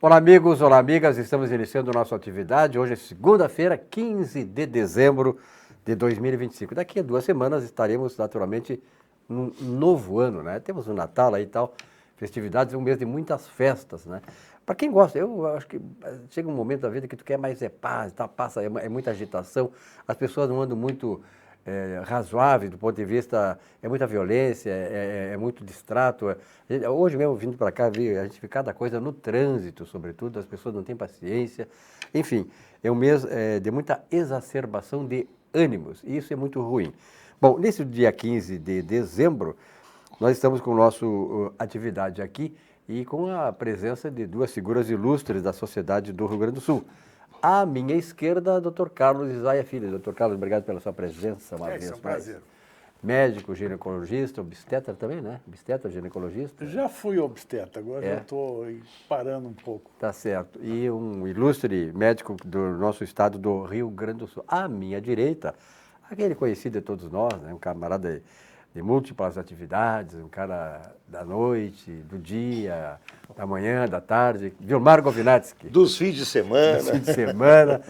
Olá, amigos, olá, amigas. Estamos iniciando nossa atividade. Hoje é segunda-feira, 15 de dezembro de 2025. Daqui a 2 semanas estaremos, naturalmente, num novo ano, né? Temos o Natal aí e tal, festividades, um mês de muitas festas, né? Para quem gosta, eu acho que chega um momento da vida que tu quer mais paz, tá? Passa, é muita agitação, as pessoas não andam muito razoáveis do ponto de vista, é muita violência, é muito distrato. Hoje mesmo, vindo para cá, a gente vê cada coisa no trânsito, sobretudo, as pessoas não têm paciência. Enfim, é um mês de muita exacerbação de ânimos, e isso é muito ruim. Bom, nesse dia 15 de dezembro, nós estamos com a nossa atividade aqui e com a presença de 2 figuras ilustres da sociedade do Rio Grande do Sul. À minha esquerda, Dr. Carlos Isaia Filho. Dr. Carlos, obrigado pela sua presença uma vez É um prazer. Médico, ginecologista, obstetra também, né? Obstetra, ginecologista. Já fui obstetra, agora já estou parando um pouco. Tá certo. E um ilustre médico do nosso estado do Rio Grande do Sul. À minha direita, aquele conhecido de todos nós, né? Um camarada de múltiplas atividades, um cara da noite, do dia, da manhã, da tarde, Vilmar Govinatsky. Dos fins de semana. Dos fins de semana.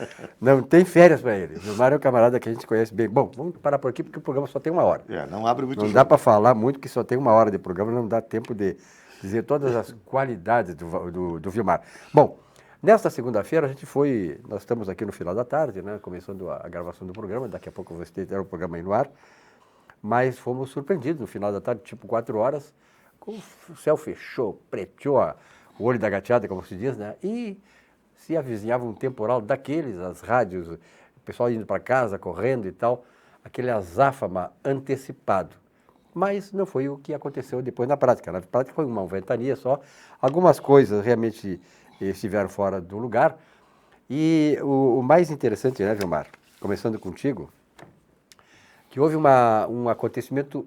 Não tem férias para ele. Vilmar é um camarada que a gente conhece bem. Bom, vamos parar por aqui porque o programa só tem 1 hora. Não abre muito Não jogo. dá para falar muito, que só tem 1 hora de programa, não dá tempo de dizer todas as qualidades do Vilmar. Bom, nesta segunda-feira nós estamos aqui no final da tarde, né, começando a gravação do programa, daqui a pouco eu vou ter o programa aí no ar, mas fomos surpreendidos no final da tarde, tipo 4 horas, com o céu fechou, preteou o olho da gateada, como se diz, né, e se avizinhava um temporal daqueles, as rádios, o pessoal indo para casa, correndo e tal, aquele azáfama antecipado. Mas não foi o que aconteceu depois na prática. Na prática foi uma ventania só. Algumas coisas realmente estiveram fora do lugar. E o mais interessante, né, Vilmar? Começando contigo, que houve um acontecimento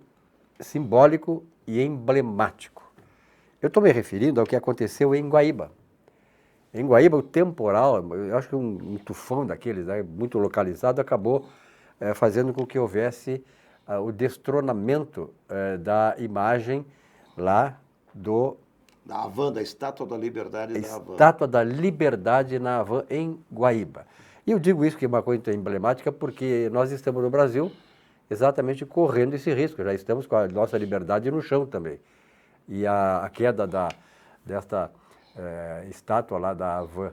simbólico e emblemático. Eu estou me referindo ao que aconteceu em Guaíba. Em Guaíba, o temporal, eu acho que um tufão daqueles, né, muito localizado, acabou fazendo com que houvesse o destronamento da imagem lá da Havan, da Estátua da Liberdade da Havan. Estátua da Liberdade na Havan, em Guaíba. E eu digo isso que é uma coisa emblemática porque nós estamos no Brasil exatamente correndo esse risco, já estamos com a nossa liberdade no chão também. E a queda desta estátua lá da Havan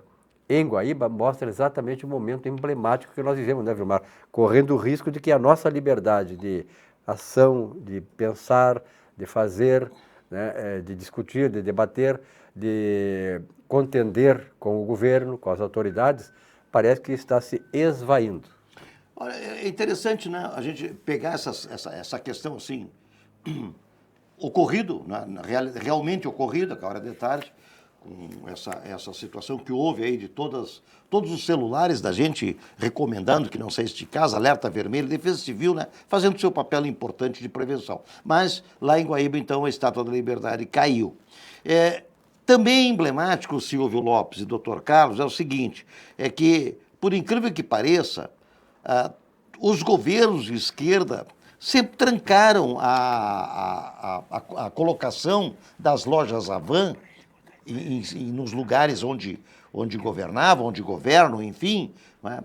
em Guaíba mostra exatamente o momento emblemático que nós vivemos, né, Vilmar? Correndo o risco de que a nossa liberdade de ação, de pensar, de fazer, né, de discutir, de debater, de contender com o governo, com as autoridades, parece que está se esvaindo. Olha, é interessante, né, a gente pegar essa questão assim, ocorrido, né, realmente ocorrido, a hora de tarde, com essa situação que houve aí de todos os celulares da gente recomendando que não saísse de casa, alerta vermelho, Defesa Civil, né, fazendo seu papel importante de prevenção. Mas lá em Guaíba, então, a Estátua da Liberdade caiu. Também emblemático, Silvio Lopes e Dr. Carlos, é o seguinte, é que, por incrível que pareça, os governos de esquerda sempre trancaram a colocação das lojas Havan nos lugares onde governavam, onde governam, enfim, né?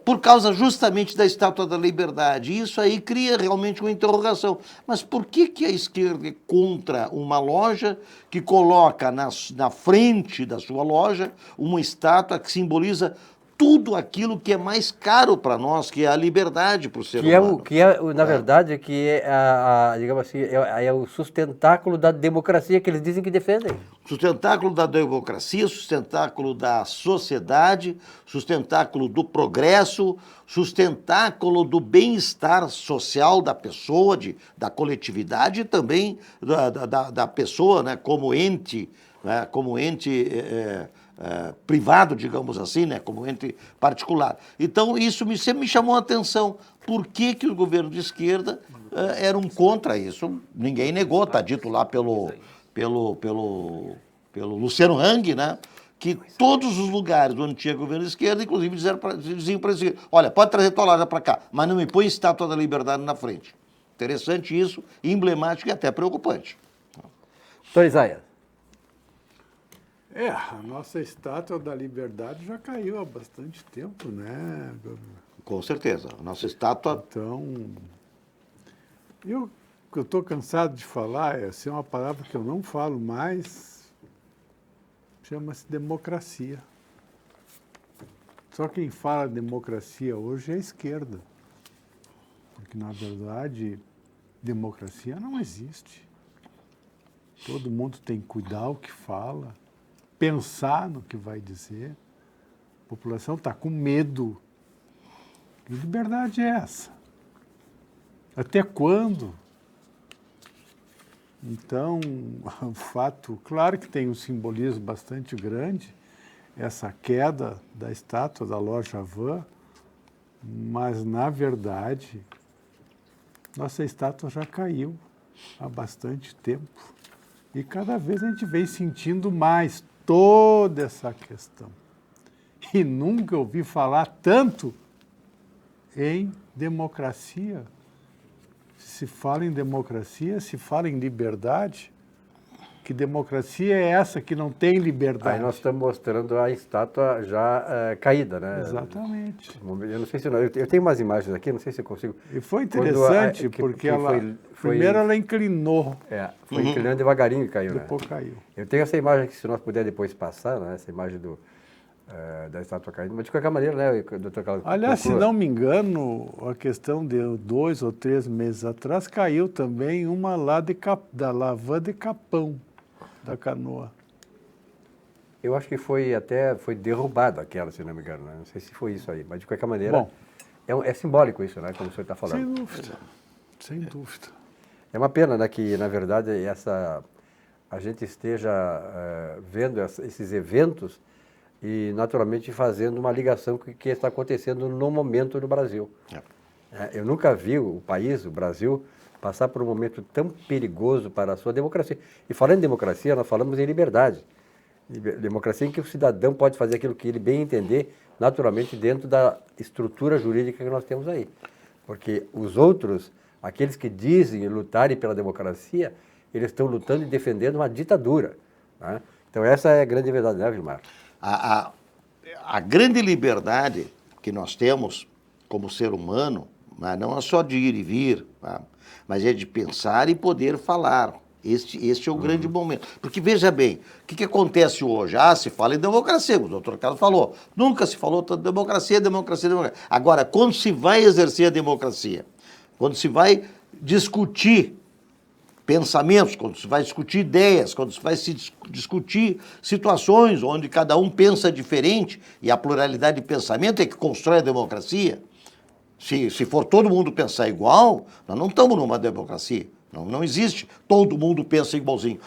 Por causa justamente da Estátua da Liberdade. Isso aí cria realmente uma interrogação. Mas por que a esquerda é contra uma loja que coloca na frente da sua loja uma estátua que simboliza tudo aquilo que é mais caro para nós, que é a liberdade para o ser humano. Na verdade, digamos assim, é o sustentáculo da democracia que eles dizem que defendem. Sustentáculo da democracia, sustentáculo da sociedade, sustentáculo do progresso, sustentáculo do bem-estar social da pessoa, da coletividade e também da pessoa, né, como ente, né, privado, digamos assim, né, como ente particular. Então, isso sempre me chamou a atenção. Por que o governo de esquerda era contra isso? Ninguém negou, está dito lá pelo Luciano Hang, né, que todos os lugares onde tinha governo de esquerda, inclusive diziam para ele, olha, pode trazer tua loja para cá, mas não me põe Estátua da Liberdade na frente. Interessante isso, emblemático e até preocupante. Doutor Isaia. A nossa estátua da liberdade já caiu há bastante tempo, né? Com certeza. A nossa estátua... Então, eu estou cansado de falar, essa é uma palavra que eu não falo mais, chama-se democracia. Só quem fala democracia hoje é a esquerda. Porque, na verdade, democracia não existe. Todo mundo tem que cuidar o que fala, pensar no que vai dizer. A população está com medo. Que liberdade é essa? Até quando? Então, o fato, claro que tem um simbolismo bastante grande, essa queda da estátua da loja Van, mas, na verdade, nossa estátua já caiu há bastante tempo. E cada vez a gente vem sentindo mais toda essa questão. E nunca ouvi falar tanto em democracia. Se fala em democracia, se fala em liberdade. Que democracia é essa que não tem liberdade? Aí nós estamos mostrando a estátua já caída, né? Exatamente. Eu não sei se eu tenho umas imagens aqui, não sei se eu consigo. E foi interessante porque ela primeiro ela inclinou. Foi inclinando devagarinho e caiu, depois caiu. Eu tenho essa imagem que se nós puder depois passar, né? Essa imagem da estátua caindo, mas de qualquer maneira, né, doutor Carlos? Aliás, se não me engano, a questão de 2 ou 3 meses atrás, caiu também uma lá da Van de Capão, da canoa. Eu acho que foi derrubada aquela, se não me engano, né? Não sei se foi isso aí, mas de qualquer maneira, é simbólico isso, né, como o senhor está falando. Sem dúvida, sem dúvida. É uma pena, né, que na verdade a gente esteja vendo esses eventos e naturalmente fazendo uma ligação com o que está acontecendo no momento no Brasil. Eu nunca vi o país, o Brasil, passar por um momento tão perigoso para a sua democracia. E falando em democracia, nós falamos em liberdade. Democracia em que o cidadão pode fazer aquilo que ele bem entender, naturalmente dentro da estrutura jurídica que nós temos aí. Porque os outros, aqueles que dizem lutarem pela democracia, eles estão lutando e defendendo uma ditadura, né? Então essa é a grande verdade, né, Vilmar? A grande liberdade que nós temos como ser humano, não é só de ir e vir, mas é de pensar e poder falar. Este é o grande momento. Porque, veja bem, o que acontece hoje? Se fala em democracia, o doutor Carlos falou. Nunca se falou tanto de democracia. Agora, quando se vai exercer a democracia, quando se vai discutir pensamentos, quando se vai discutir ideias, quando se vai discutir situações onde cada um pensa diferente, e a pluralidade de pensamento é que constrói a democracia. Se for todo mundo pensar igual, nós não estamos numa democracia. Não existe todo mundo pensa igualzinho.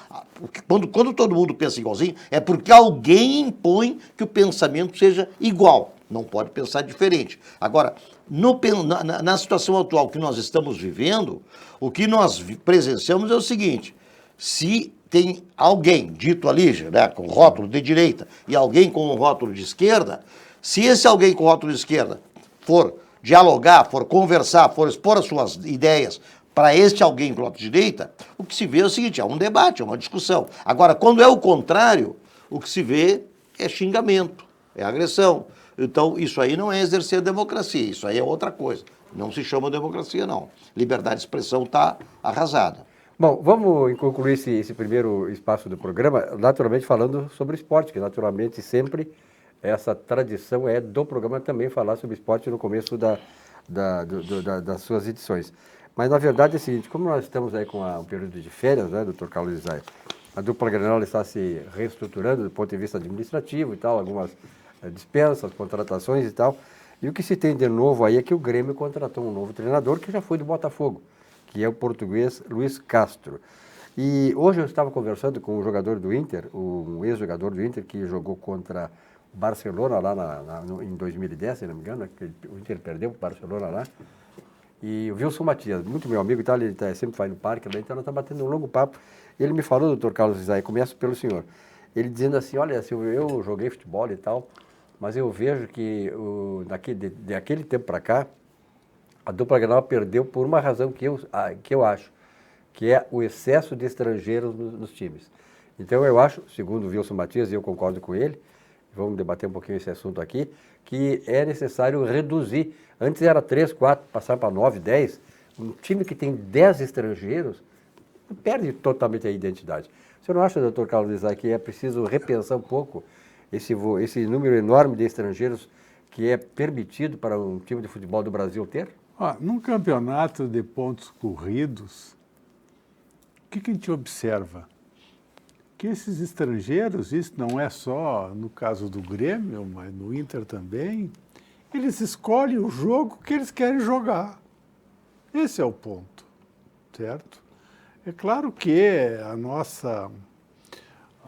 Quando todo mundo pensa igualzinho, é porque alguém impõe que o pensamento seja igual. Não pode pensar diferente. Agora, na situação atual que nós estamos vivendo, o que nós presenciamos é o seguinte: se tem alguém dito ali, né, com rótulo de direita, e alguém com um rótulo de esquerda, se esse alguém com rótulo de esquerda for dialogar, for conversar, for expor as suas ideias para este alguém com rótulo de direita, o que se vê é o seguinte: é um debate, é uma discussão. Agora, quando é o contrário, o que se vê é xingamento, é agressão. Então, isso aí não é exercer a democracia, isso aí é outra coisa. Não se chama democracia, não. Liberdade de expressão está arrasada. Bom, vamos concluir esse primeiro espaço do programa, naturalmente falando sobre esporte, que naturalmente sempre essa tradição é do programa também falar sobre esporte no começo das suas edições. Mas, na verdade, é o seguinte: como nós estamos aí com um período de férias, né, doutor Carlos Isai, a dupla Grenal está se reestruturando do ponto de vista administrativo e tal, algumas dispensas, contratações e tal. E o que se tem de novo aí é que o Grêmio contratou um novo treinador que já foi do Botafogo, que é o português Luiz Castro. E hoje eu estava conversando com um jogador do Inter, um ex-jogador do Inter, que jogou contra o Barcelona lá em 2010, se não me engano, que o Inter perdeu para o Barcelona lá. E o Wilson Matias, muito meu amigo e tal, ele sempre vai no parque, então nós estamos batendo um longo papo. E ele me falou, doutor Carlos Isai, começo pelo senhor, ele dizendo assim: olha, Silvio, eu joguei futebol e tal, mas eu vejo que daquele tempo para cá, a dupla Grenal perdeu por uma razão que eu acho, que é o excesso de estrangeiros nos times. Então eu acho, segundo o Wilson Matias, e eu concordo com ele, vamos debater um pouquinho esse assunto aqui, que é necessário reduzir. Antes era 3, 4, passar para 9, 10. Um time que tem 10 estrangeiros perde totalmente a identidade. Você não acha, doutor Carlos Isaac, que é preciso repensar um pouco esse número enorme de estrangeiros que é permitido para um time de futebol do Brasil ter? Num campeonato de pontos corridos, o que a gente observa? Que esses estrangeiros, isso não é só no caso do Grêmio, mas no Inter também, eles escolhem o jogo que eles querem jogar. Esse é o ponto, certo? É claro que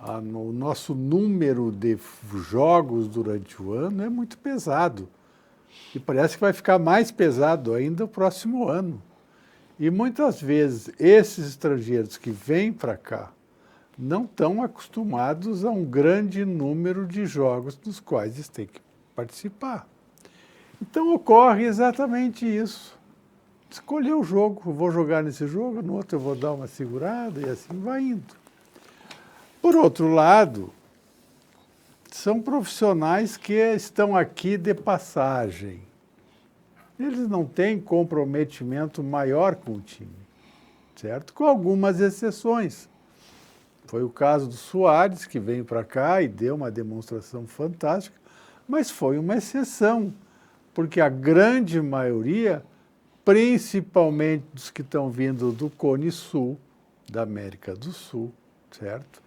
o nosso número de jogos durante o ano é muito pesado. E parece que vai ficar mais pesado ainda o próximo ano. E muitas vezes esses estrangeiros que vêm para cá não estão acostumados a um grande número de jogos dos quais eles têm que participar. Então ocorre exatamente isso. Escolher o jogo, eu vou jogar nesse jogo, no outro eu vou dar uma segurada e assim vai indo. Por outro lado, são profissionais que estão aqui de passagem. Eles não têm comprometimento maior com o time, certo? Com algumas exceções. Foi o caso do Soares, que veio para cá e deu uma demonstração fantástica, mas foi uma exceção, porque a grande maioria, principalmente dos que estão vindo do Cone Sul, da América do Sul, certo?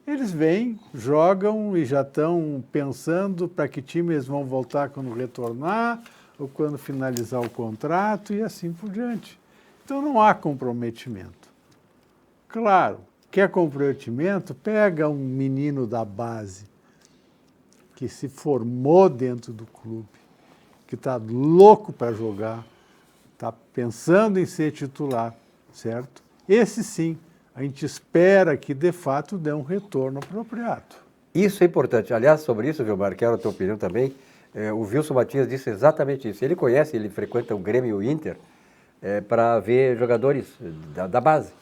Eles vêm, jogam e já estão pensando para que time eles vão voltar quando retornar, ou quando finalizar o contrato e assim por diante. Então não há comprometimento. Claro, quer comprometimento? Pega um menino da base que se formou dentro do clube, que está louco para jogar, está pensando em ser titular, certo? Esse sim, a gente espera que de fato dê um retorno apropriado. Isso é importante. Aliás, sobre isso, Vilmar, quero a tua opinião também. O Wilson Matias disse exatamente isso. Ele frequenta o Grêmio e o Inter para ver jogadores da base.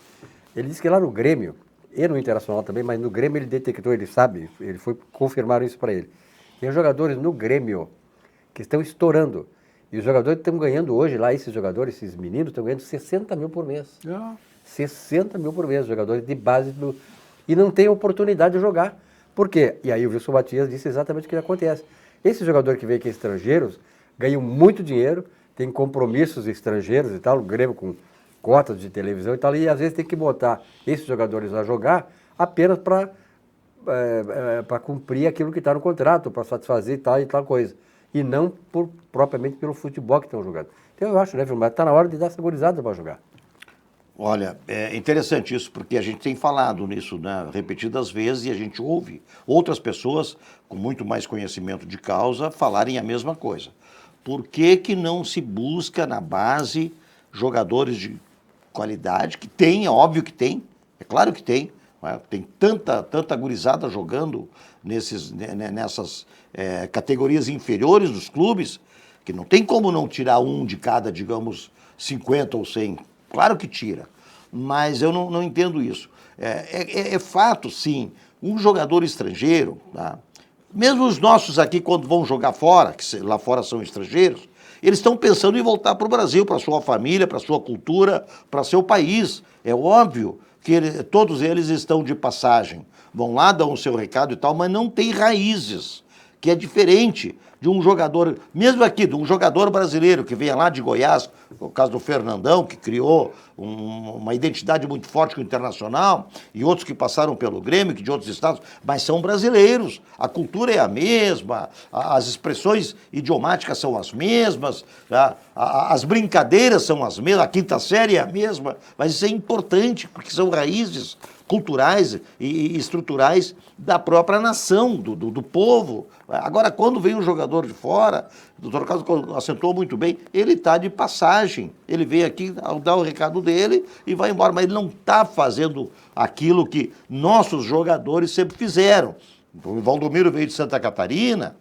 Ele disse que lá no Grêmio, e no Internacional também, mas no Grêmio ele detectou, ele sabe, ele foi confirmar isso para ele. Tem jogadores no Grêmio que estão estourando. E os jogadores estão ganhando hoje lá, esses jogadores, esses meninos, estão ganhando 60 mil por mês. 60 mil por mês, jogadores de base, e não tem oportunidade de jogar. Por quê? E aí o Wilson Matias disse exatamente o que acontece. Esses jogadores que vêm aqui estrangeiros ganham muito dinheiro, tem compromissos estrangeiros e tal, o Grêmio com cotas de televisão e tal, e às vezes tem que botar esses jogadores a jogar apenas para cumprir aquilo que está no contrato, para satisfazer tal e tal coisa. E não propriamente pelo futebol que estão jogando. Então eu acho, né, Vilmar, está na hora de dar essa gurizada para jogar. Olha, é interessante isso, porque a gente tem falado nisso, né, repetidas vezes e a gente ouve outras pessoas com muito mais conhecimento de causa falarem a mesma coisa. Por que não se busca na base jogadores de qualidade, que tem, é óbvio que tem, é claro que tem, né? Tem tanta gurizada jogando nessas categorias inferiores dos clubes, que não tem como não tirar um de cada, digamos, 50 ou 100. Claro que tira, mas eu não entendo isso. É fato, sim, um jogador estrangeiro, tá? Mesmo os nossos aqui, quando vão jogar fora, que lá fora são estrangeiros, eles estão pensando em voltar para o Brasil, para a sua família, para a sua cultura, para seu país. É óbvio que todos eles estão de passagem. Vão lá, dão o seu recado e tal, mas não tem raízes, que é diferente de um jogador, mesmo aqui, de um jogador brasileiro que venha lá de Goiás, o caso do Fernandão, que criou uma identidade muito forte com o Internacional, e outros que passaram pelo Grêmio, que de outros estados, mas são brasileiros. A cultura é a mesma, as expressões idiomáticas são as mesmas, as brincadeiras são as mesmas, a quinta série é a mesma, mas isso é importante, porque são raízes culturais e estruturais da própria nação, do povo. Agora, quando vem um jogador de fora, o doutor Carlos acentuou muito bem, ele está de passagem, ele veio aqui dar o recado dele e vai embora, mas ele não está fazendo aquilo que nossos jogadores sempre fizeram. O Valdomiro veio de Santa Catarina,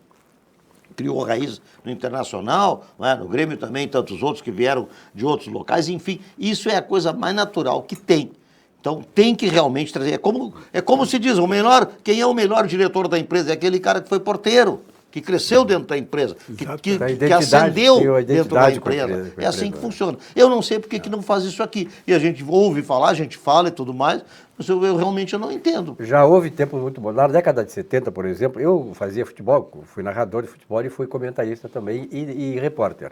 criou raiz no Internacional, né? No Grêmio também, tantos outros que vieram de outros locais, enfim, isso é a coisa mais natural que tem. Então tem que realmente trazer. É como se diz, quem é o melhor diretor da empresa? É aquele cara que foi porteiro, que cresceu dentro da empresa, que ascendeu dentro da empresa. É assim que funciona. Eu não sei por que não faz isso aqui. E a gente ouve falar, a gente fala e tudo mais, mas eu realmente não entendo. Já houve tempos muito bons. Na década de 70, por exemplo, eu fazia futebol, fui narrador de futebol e fui comentarista também e repórter.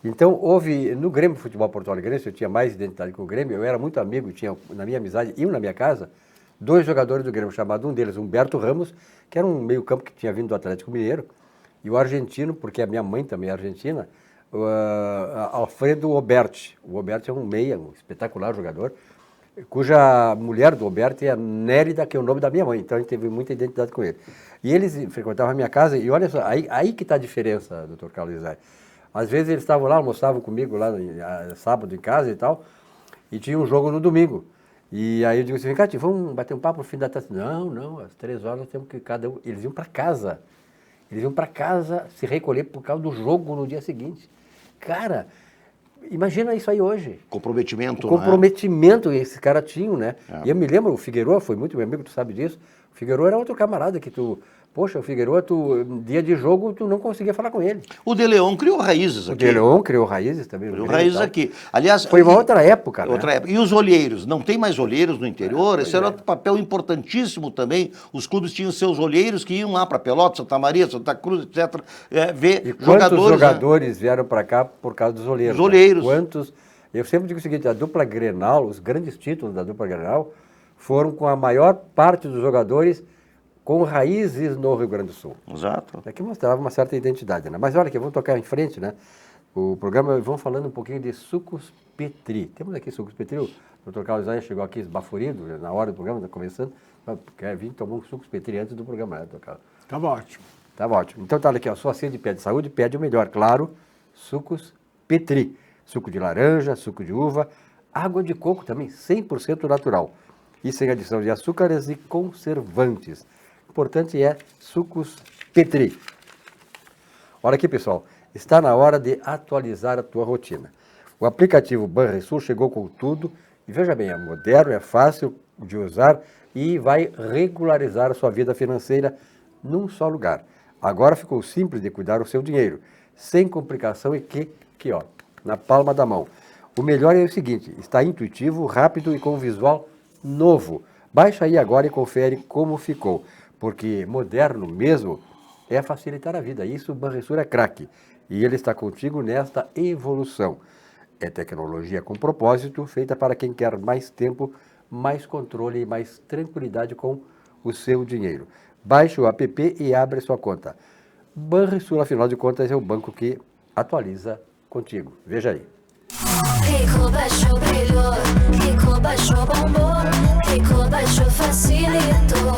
Então, houve, no Grêmio Futebol Porto Alegrense, eu tinha mais identidade com o Grêmio, eu era muito amigo, tinha na minha amizade, iam na minha casa, 2 jogadores do Grêmio, chamado um deles, Humberto Ramos, que era um meio-campo que tinha vindo do Atlético Mineiro, e o argentino, porque a minha mãe também é argentina, Alfredo Oberti. O Oberti é um meia, um espetacular jogador, cuja mulher do Oberti é Nérida, que é o nome da minha mãe, então a gente teve muita identidade com ele. E eles frequentavam a minha casa, e olha só, aí que está a diferença, doutor Carlos Isai. Às vezes eles estavam lá, almoçavam comigo lá sábado em casa e tal, e tinha um jogo no domingo. E aí eu digo assim, Cati, vamos bater um papo no fim da tarde. Não, às 3 horas nós temos que cada um... Eles iam para casa. Eles iam para casa se recolher por causa do jogo no dia seguinte. Cara, imagina isso aí hoje. Comprometimento, o comprometimento que esses caras tinham, né? É. E eu me lembro, o Figueiredo foi muito meu amigo, tu sabe disso. O Figueiredo era outro camarada que tu... Poxa, o Figueiredo, dia de jogo, tu não conseguia falar com ele. O De Leon criou raízes aqui. O De Leon criou raízes também. Criou raízes aqui. Aliás, foi uma outra época, né? Outra época. E os olheiros? Não tem mais olheiros no interior? Esse era outro papel importantíssimo também. Os clubes tinham seus olheiros que iam lá para Pelotas, Santa Maria, Santa Cruz, etc. Ver e quantos jogadores vieram para cá por causa dos olheiros? Os olheiros. Quantos... Eu sempre digo o seguinte, a dupla Grenal, os grandes títulos da dupla Grenal, foram com a maior parte dos jogadores com raízes no Rio Grande do Sul. Exato. Aqui mostrava uma certa identidade, né? Mas olha aqui, vamos tocar em frente, né? O programa, vamos falando um pouquinho de sucos Petri. Temos aqui sucos Petri, o doutor Carlos Isai chegou aqui esbaforido, na hora do programa, está começando, quer vir tomar um sucos Petri antes do programa, né, doutor Carlos? Estava ótimo. Estava ótimo. Então tá aqui, ó, sua sede pede saúde, pede o melhor, claro, sucos Petri. Suco de laranja, suco de uva, água de coco também, 100% natural. E sem adição de açúcares e conservantes. O importante é sucos Petri. Olha aqui, pessoal, está na hora de atualizar a tua rotina. O aplicativo Banrisul chegou com tudo e veja bem, é moderno, é fácil de usar e vai regularizar a sua vida financeira num só lugar. Agora ficou simples de cuidar do seu dinheiro, sem complicação e que ó, na palma da mão. O melhor é o seguinte, está intuitivo, rápido e com visual novo. Baixa aí agora e confere como ficou, porque moderno mesmo é facilitar a vida. Isso o Banrisul é craque e ele está contigo nesta evolução. É tecnologia com propósito, feita para quem quer mais tempo, mais controle e mais tranquilidade com o seu dinheiro. Baixe o app e abre sua conta. Banrisul, afinal de contas, é o banco que atualiza contigo. Veja aí. Rico baixou, brilhou, Rico baixou, bombou, Rico baixou, facilitou.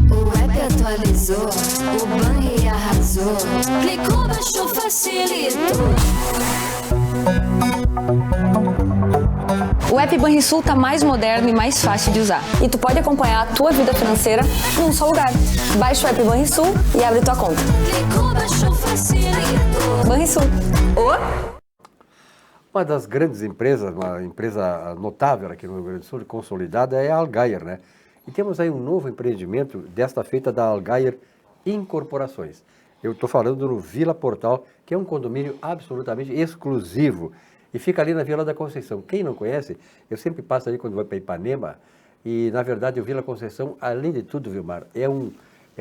O app atualizou, o Banri arrasou, clicou, baixou, facilitou. O app Banrisul tá mais moderno e mais fácil de usar. E tu pode acompanhar a tua vida financeira num só lugar. Baixa o app Banrisul e abre tua conta. Clicou, baixou, facilitou. Banrisul. Uma das grandes empresas, uma empresa notável aqui no Rio Grande do Sul, consolidada, é a Algair, né? E temos aí um novo empreendimento, desta feita da Algair Incorporações. Eu estou falando no Vila Portal, que é um condomínio absolutamente exclusivo e fica ali na Vila da Conceição. Quem não conhece, eu sempre passo ali quando vou para Ipanema e, na verdade, o Vila Conceição, além de tudo, Vilmar, é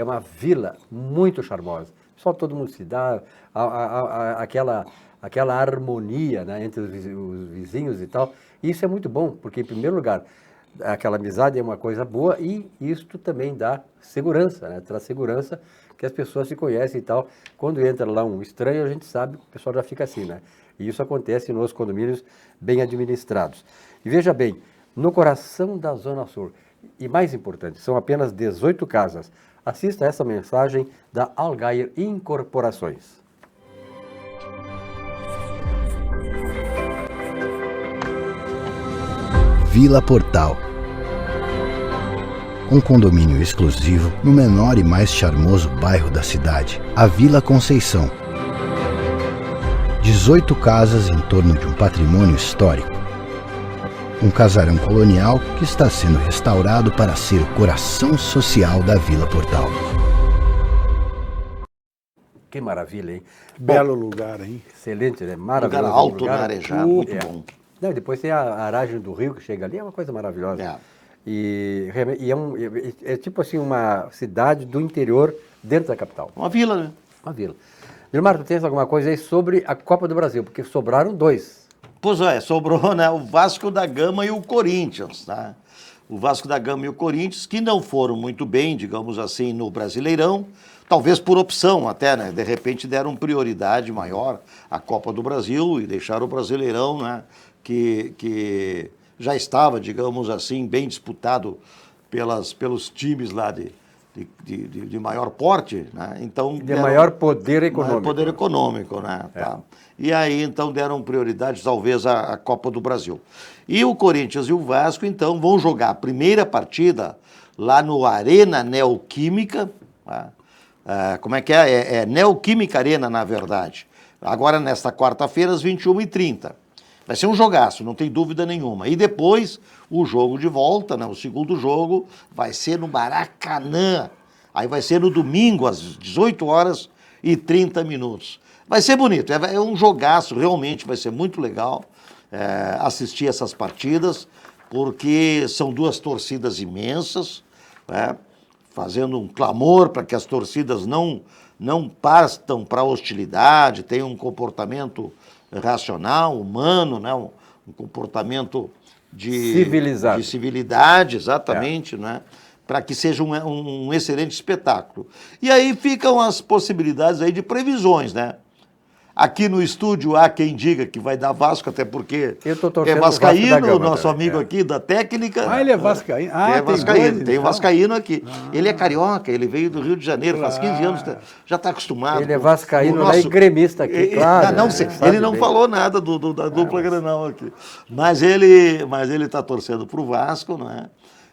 uma vila muito charmosa. Só todo mundo se dá, aquela harmonia, né, entre os vizinhos e tal. E isso é muito bom, porque, em primeiro lugar, aquela amizade é uma coisa boa e isto também dá segurança, né? Traz segurança que as pessoas se conhecem e tal. Quando entra lá um estranho, a gente sabe que o pessoal já fica assim, né? E isso acontece nos condomínios bem administrados. E veja bem, no coração da Zona Sul, e mais importante, são apenas 18 casas. Assista essa mensagem da Algair Incorporações. Vila Portal. Um condomínio exclusivo no menor e mais charmoso bairro da cidade, a Vila Conceição. 18 casas em torno de um patrimônio histórico. um casarão colonial que está sendo restaurado para ser o coração social da Vila Portal. Que maravilha, hein? Belo lugar, hein? Excelente, né? Lugar Maravilhoso. alto, lugar. arejado, muito É. bom. Não, depois tem a aragem do rio que chega ali, é uma coisa maravilhosa. É. E é tipo assim uma cidade do interior dentro da capital. Uma vila, né? Uma vila. Gilmar, tu tens alguma coisa aí sobre a Copa do Brasil? Porque sobraram 2. Pois é, sobrou, né, o Vasco da Gama e o Corinthians, tá? O Vasco da Gama e o Corinthians, que não foram muito bem, digamos assim, no Brasileirão, talvez por opção até, né? De repente deram prioridade maior à Copa do Brasil e deixaram o Brasileirão, né? Que já estava, digamos assim, bem disputado pelos times lá de maior porte, né? Então, De maior poder econômico. Maior poder econômico, né? Tá. E aí, então, deram prioridade, talvez, à Copa do Brasil. E o Corinthians e o Vasco, então, vão jogar a primeira partida lá no Arena Neoquímica. Tá? Como é que é? É Neoquímica Arena, na verdade. Agora, nesta quarta-feira, às 21h30. Vai ser um jogaço, não tem dúvida nenhuma. E depois, o jogo de volta, né? O segundo jogo, vai ser no Maracanã. Aí vai ser no domingo, às 18h30. Vai ser bonito, é um jogaço, realmente vai ser muito legal assistir essas partidas, porque são duas torcidas imensas, né? Fazendo um clamor para que as torcidas não partam para a hostilidade, tenham um comportamento racional, humano, né? Um comportamento Civilizado. de civilidade, exatamente, né? Para que seja um excelente espetáculo. E aí ficam as possibilidades aí de previsões, né? Aqui no estúdio há quem diga que vai dar Vasco, até porque Eu tô torcendo é pro Vasco vascaíno, da Gama, nosso né? amigo aqui da técnica. Ah, ele é vascaíno. Ah, é vascaíno, dois, tem então. vascaíno aqui. Ele é carioca, ele veio do Rio de Janeiro, faz 15 anos, já está acostumado. Ele é com vascaíno o lá e gremista aqui, claro. Não, né? ele não bem. falou nada da dupla Grenal aqui. Mas ele está torcendo para o Vasco, né?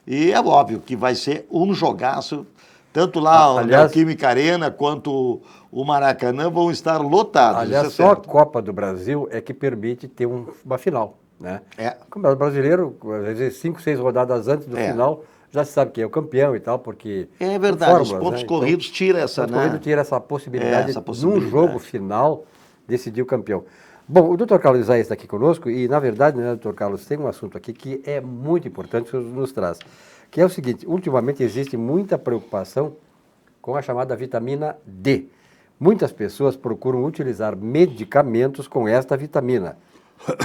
E é óbvio que vai ser um jogaço. Tanto lá Aliás, o Química Arena quanto o Maracanã vão estar lotados. Aliás, isso é só a certo. Copa do Brasil é que permite ter uma final, né? É. O Campeonato Brasileiro, às vezes 5, 6 rodadas antes do final, já se sabe quem é o campeão e tal, porque... É verdade, fórmulas, os pontos né? corridos tira essa, Pontos corridos tira essa possibilidade, num jogo final, decidir o campeão. Bom, o Dr. Carlos Isaías está aqui conosco e, na verdade, né, Dr. Carlos, tem um assunto aqui que é muito importante que nos traz, que é o seguinte: ultimamente existe muita preocupação com a chamada vitamina D. Muitas pessoas procuram utilizar medicamentos com esta vitamina,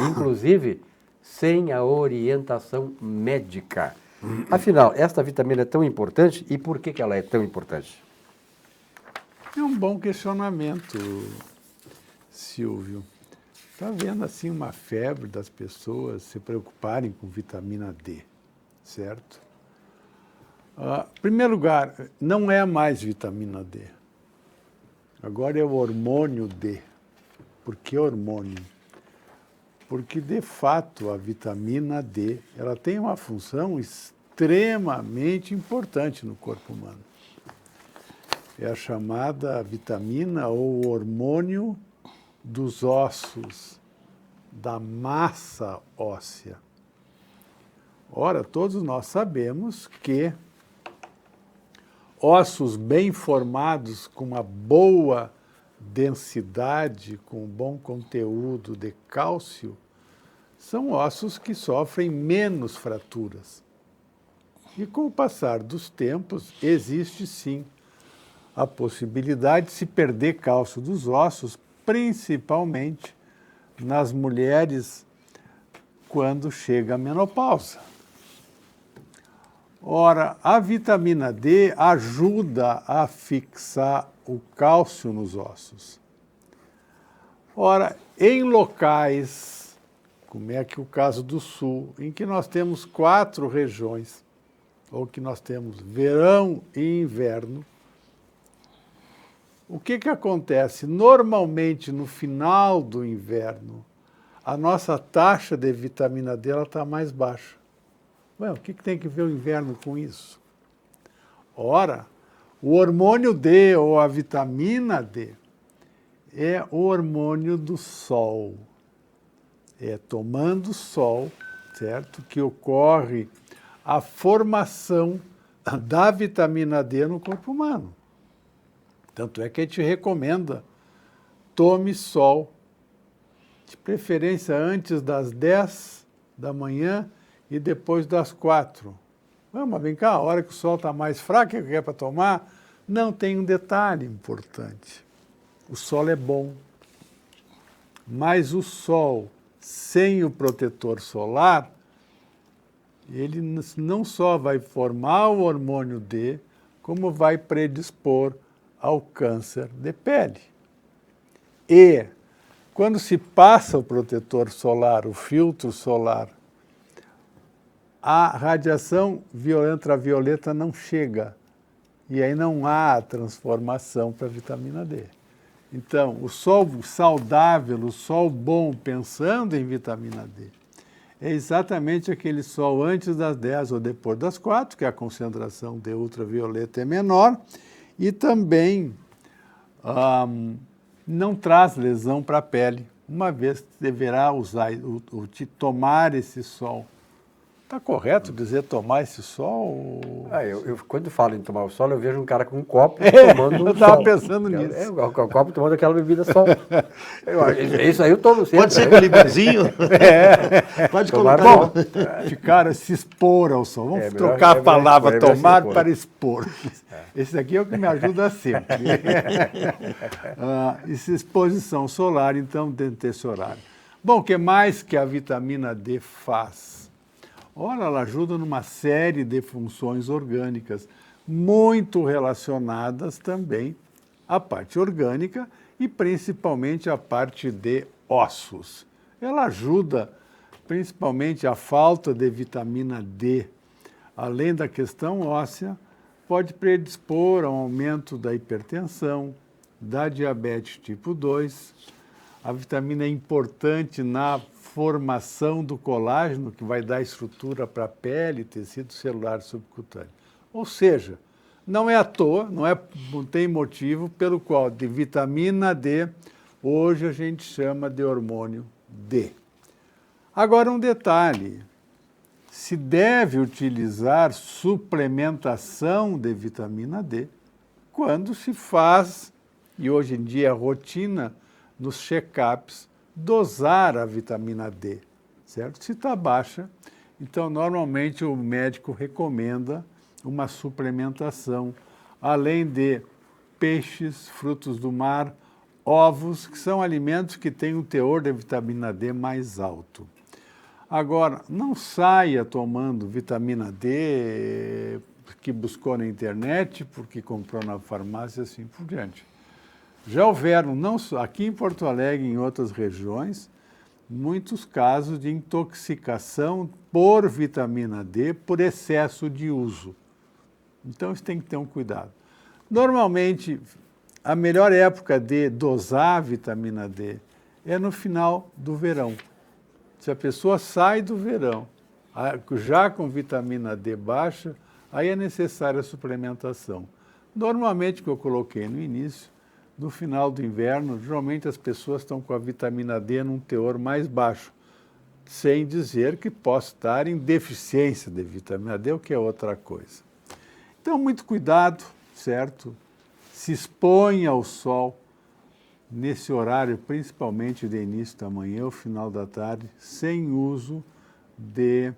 inclusive sem a orientação médica. Afinal, esta vitamina é tão importante e por que ela é tão importante? É um bom questionamento, Silvio. Está vendo assim uma febre das pessoas se preocuparem com vitamina D, certo? Em primeiro lugar, não é mais vitamina D. Agora é o hormônio D. Por que hormônio? Porque, de fato, a vitamina D ela tem uma função extremamente importante no corpo humano. É a chamada vitamina ou hormônio dos ossos, da massa óssea. Ora, todos nós sabemos que ossos bem formados, com uma boa densidade, com um bom conteúdo de cálcio, são ossos que sofrem menos fraturas. E com o passar dos tempos, existe sim a possibilidade de se perder cálcio dos ossos, principalmente nas mulheres quando chega a menopausa. Ora, a vitamina D ajuda a fixar o cálcio nos ossos. Ora, em locais, como é que o caso do Sul, em que nós temos 4 regiões, ou que nós temos verão e inverno, o que acontece? Normalmente, no final do inverno, a nossa taxa de vitamina D está mais baixa. Ué, o que tem que ver o inverno com isso? Ora, o hormônio D, ou a vitamina D, é o hormônio do sol. É tomando sol, certo? Que ocorre a formação da vitamina D no corpo humano. Tanto é que a gente recomenda, tome sol, de preferência antes das 10 da manhã e depois das 4. Mas vem cá, a hora que o sol está mais fraco, o que é para tomar? Não, tem um detalhe importante. O sol é bom, mas o sol sem o protetor solar, ele não só vai formar o hormônio D, como vai predispor ao câncer de pele. E quando se passa o protetor solar, o filtro solar, a radiação ultravioleta não chega. E aí não há transformação para a vitamina D. Então, o sol saudável, o sol bom, pensando em vitamina D, é exatamente aquele sol antes das 10 ou depois das 4, que a concentração de ultravioleta é menor, e também não traz lesão para a pele, uma vez que deverá usar, tomar esse sol. Está correto dizer tomar esse sol? Quando falo em tomar o sol, eu vejo um cara com um copo tomando eu estava pensando nisso. O copo tomando aquela bebida sol. Isso aí eu tomo sempre. Pode ser com librizinho? Pode colocar. Bom, de cara, se expor ao sol. Vamos trocar a palavra tomar para expor. Esse aqui é o que me ajuda sempre. Essa exposição solar, então, dentro desse horário. Bom, o que mais que a vitamina D faz? Ora, ela ajuda numa série de funções orgânicas, muito relacionadas também à parte orgânica e principalmente à parte de ossos. Ela ajuda principalmente a falta de vitamina D, além da questão óssea, pode predispor ao aumento da hipertensão, da diabetes tipo 2. A vitamina é importante na formação do colágeno, que vai dar estrutura para a pele, tecido celular subcutâneo. Ou seja, não é à toa, não tem motivo pelo qual de vitamina D, hoje a gente chama de hormônio D. Agora um detalhe, se deve utilizar suplementação de vitamina D quando se faz, e hoje em dia é rotina, nos check-ups, dosar a vitamina D, certo? Se está baixa, então normalmente o médico recomenda uma suplementação, além de peixes, frutos do mar, ovos, que são alimentos que têm um teor de vitamina D mais alto. Agora, não saia tomando vitamina D que buscou na internet, porque comprou na farmácia, assim por diante. Já houveram, não só aqui em Porto Alegre e em outras regiões, muitos casos de intoxicação por vitamina D por excesso de uso. Então, isso tem que ter um cuidado. Normalmente, a melhor época de dosar a vitamina D é no final do verão. Se a pessoa sai do verão já com vitamina D baixa, aí é necessária a suplementação. Normalmente, que eu coloquei no início, no final do inverno, geralmente as pessoas estão com a vitamina D num teor mais baixo, sem dizer que possa estar em deficiência de vitamina D, o que é outra coisa. Então, muito cuidado, certo? Se exponha ao sol nesse horário, principalmente de início da manhã ou final da tarde, sem uso de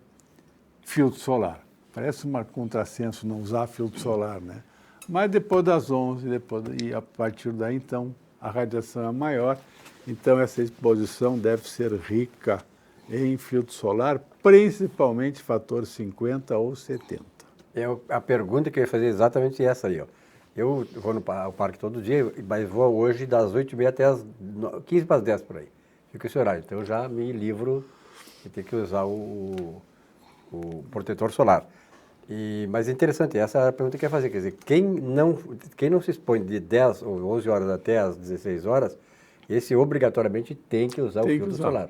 filtro solar. Parece um contrassenso não usar filtro solar, né? Mas depois das 11, e a partir daí, então, a radiação é maior. Então, essa exposição deve ser rica em filtro solar, principalmente fator 50 ou 70. A pergunta que eu ia fazer é exatamente essa aí, ó. Eu vou ao parque todo dia, mas vou hoje das 8h30 até as 15 para as 10 por aí. Fica esse horário. Então, eu já me livro de ter que usar o protetor solar. Mas é interessante, essa é a pergunta que eu ia fazer. Quer dizer, quem não se expõe de 10 ou 11 horas até as 16 horas, esse obrigatoriamente tem que usar o filtro solar.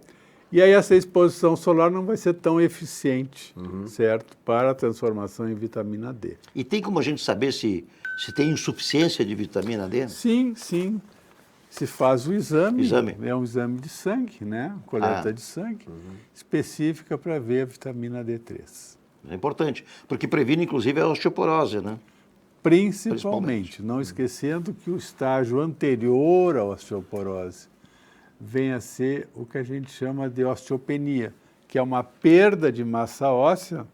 E aí essa exposição solar não vai ser tão eficiente, certo? Para a transformação em vitamina D. E tem como a gente saber se tem insuficiência de vitamina D? Sim, sim. se faz o exame. Exame. É um exame de sangue, né? Coleta de sangue, específica para ver a vitamina D3. É importante, porque previne, inclusive, a osteoporose, né? Principalmente, não esquecendo que o estágio anterior à osteoporose vem a ser o que a gente chama de osteopenia, que é uma perda de massa óssea,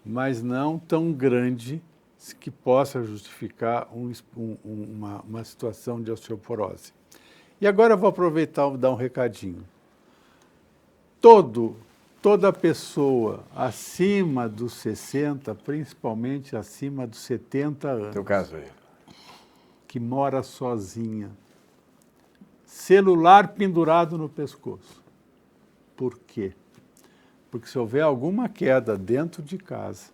mas não tão grande que possa justificar uma situação de osteoporose. E agora eu vou aproveitar e dar um recadinho. Toda pessoa acima dos 60, principalmente acima dos 70 anos, Teu caso aí. que mora sozinha, celular pendurado no pescoço. Por quê? Porque se houver alguma queda dentro de casa,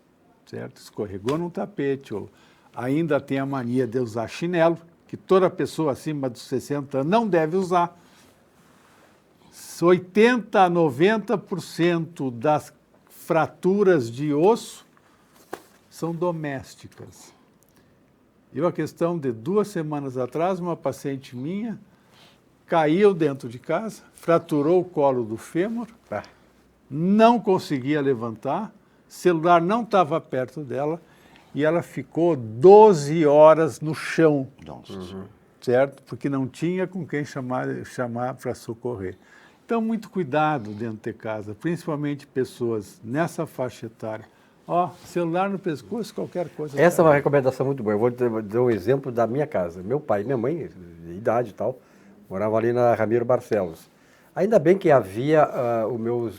certo? Escorregou num tapete ou ainda tem a mania de usar chinelo, que toda pessoa acima dos 60 anos não deve usar. 80 a 90% das fraturas de osso são domésticas. Eu, a questão de 2 semanas atrás, uma paciente minha caiu dentro de casa, fraturou o colo do fêmur, não conseguia levantar, celular não estava perto dela e ela ficou 12 horas no chão, Nossa. certo? Porque não tinha com quem chamar para socorrer. Então, muito cuidado dentro de casa, principalmente pessoas nessa faixa etária. Celular no pescoço, qualquer coisa. Essa é uma recomendação muito boa. Eu vou dar um exemplo da minha casa. Meu pai e minha mãe, de idade e tal, moravam ali na Ramiro Barcelos. Ainda bem que havia,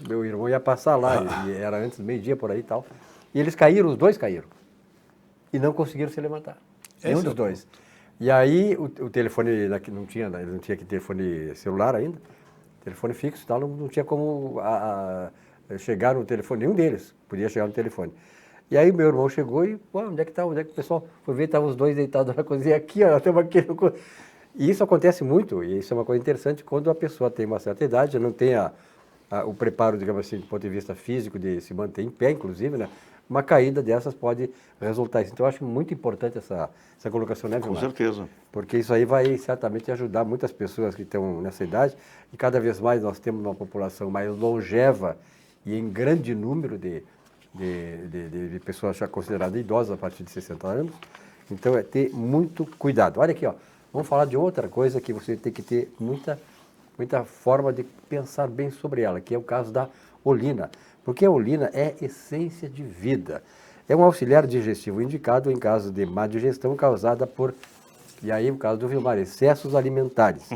meu irmão ia passar lá, e era antes do meio-dia por aí e tal. E eles caíram, os dois caíram. E não conseguiram se levantar. Nenhum dos dois. E aí o telefone, não tinha aquele telefone celular ainda, telefone fixo e tal, não tinha como chegar no telefone, nenhum deles podia chegar no telefone. E aí meu irmão chegou e, onde é que o pessoal foi ver, estavam os dois deitados na cozinha, aqui, ó, estamos aqui. E isso acontece muito, e isso é uma coisa interessante, quando a pessoa tem uma certa idade, não tem o preparo, digamos assim, do ponto de vista físico, de se manter em pé, inclusive, né? Uma caída dessas pode resultar isso. Então, eu acho muito importante essa colocação, né, Vilmar? Com certeza. Porque isso aí vai certamente ajudar muitas pessoas que estão nessa idade, e cada vez mais nós temos uma população mais longeva e em grande número de pessoas já consideradas idosas a partir de 60 anos. Então, é ter muito cuidado. Olha aqui, ó, vamos falar de outra coisa que você tem que ter muita forma de pensar bem sobre ela, que é o caso da olina. Porque a olina é essência de vida. É um auxiliar digestivo indicado em caso de má digestão causada por, e aí o caso do Vilmar, excessos alimentares.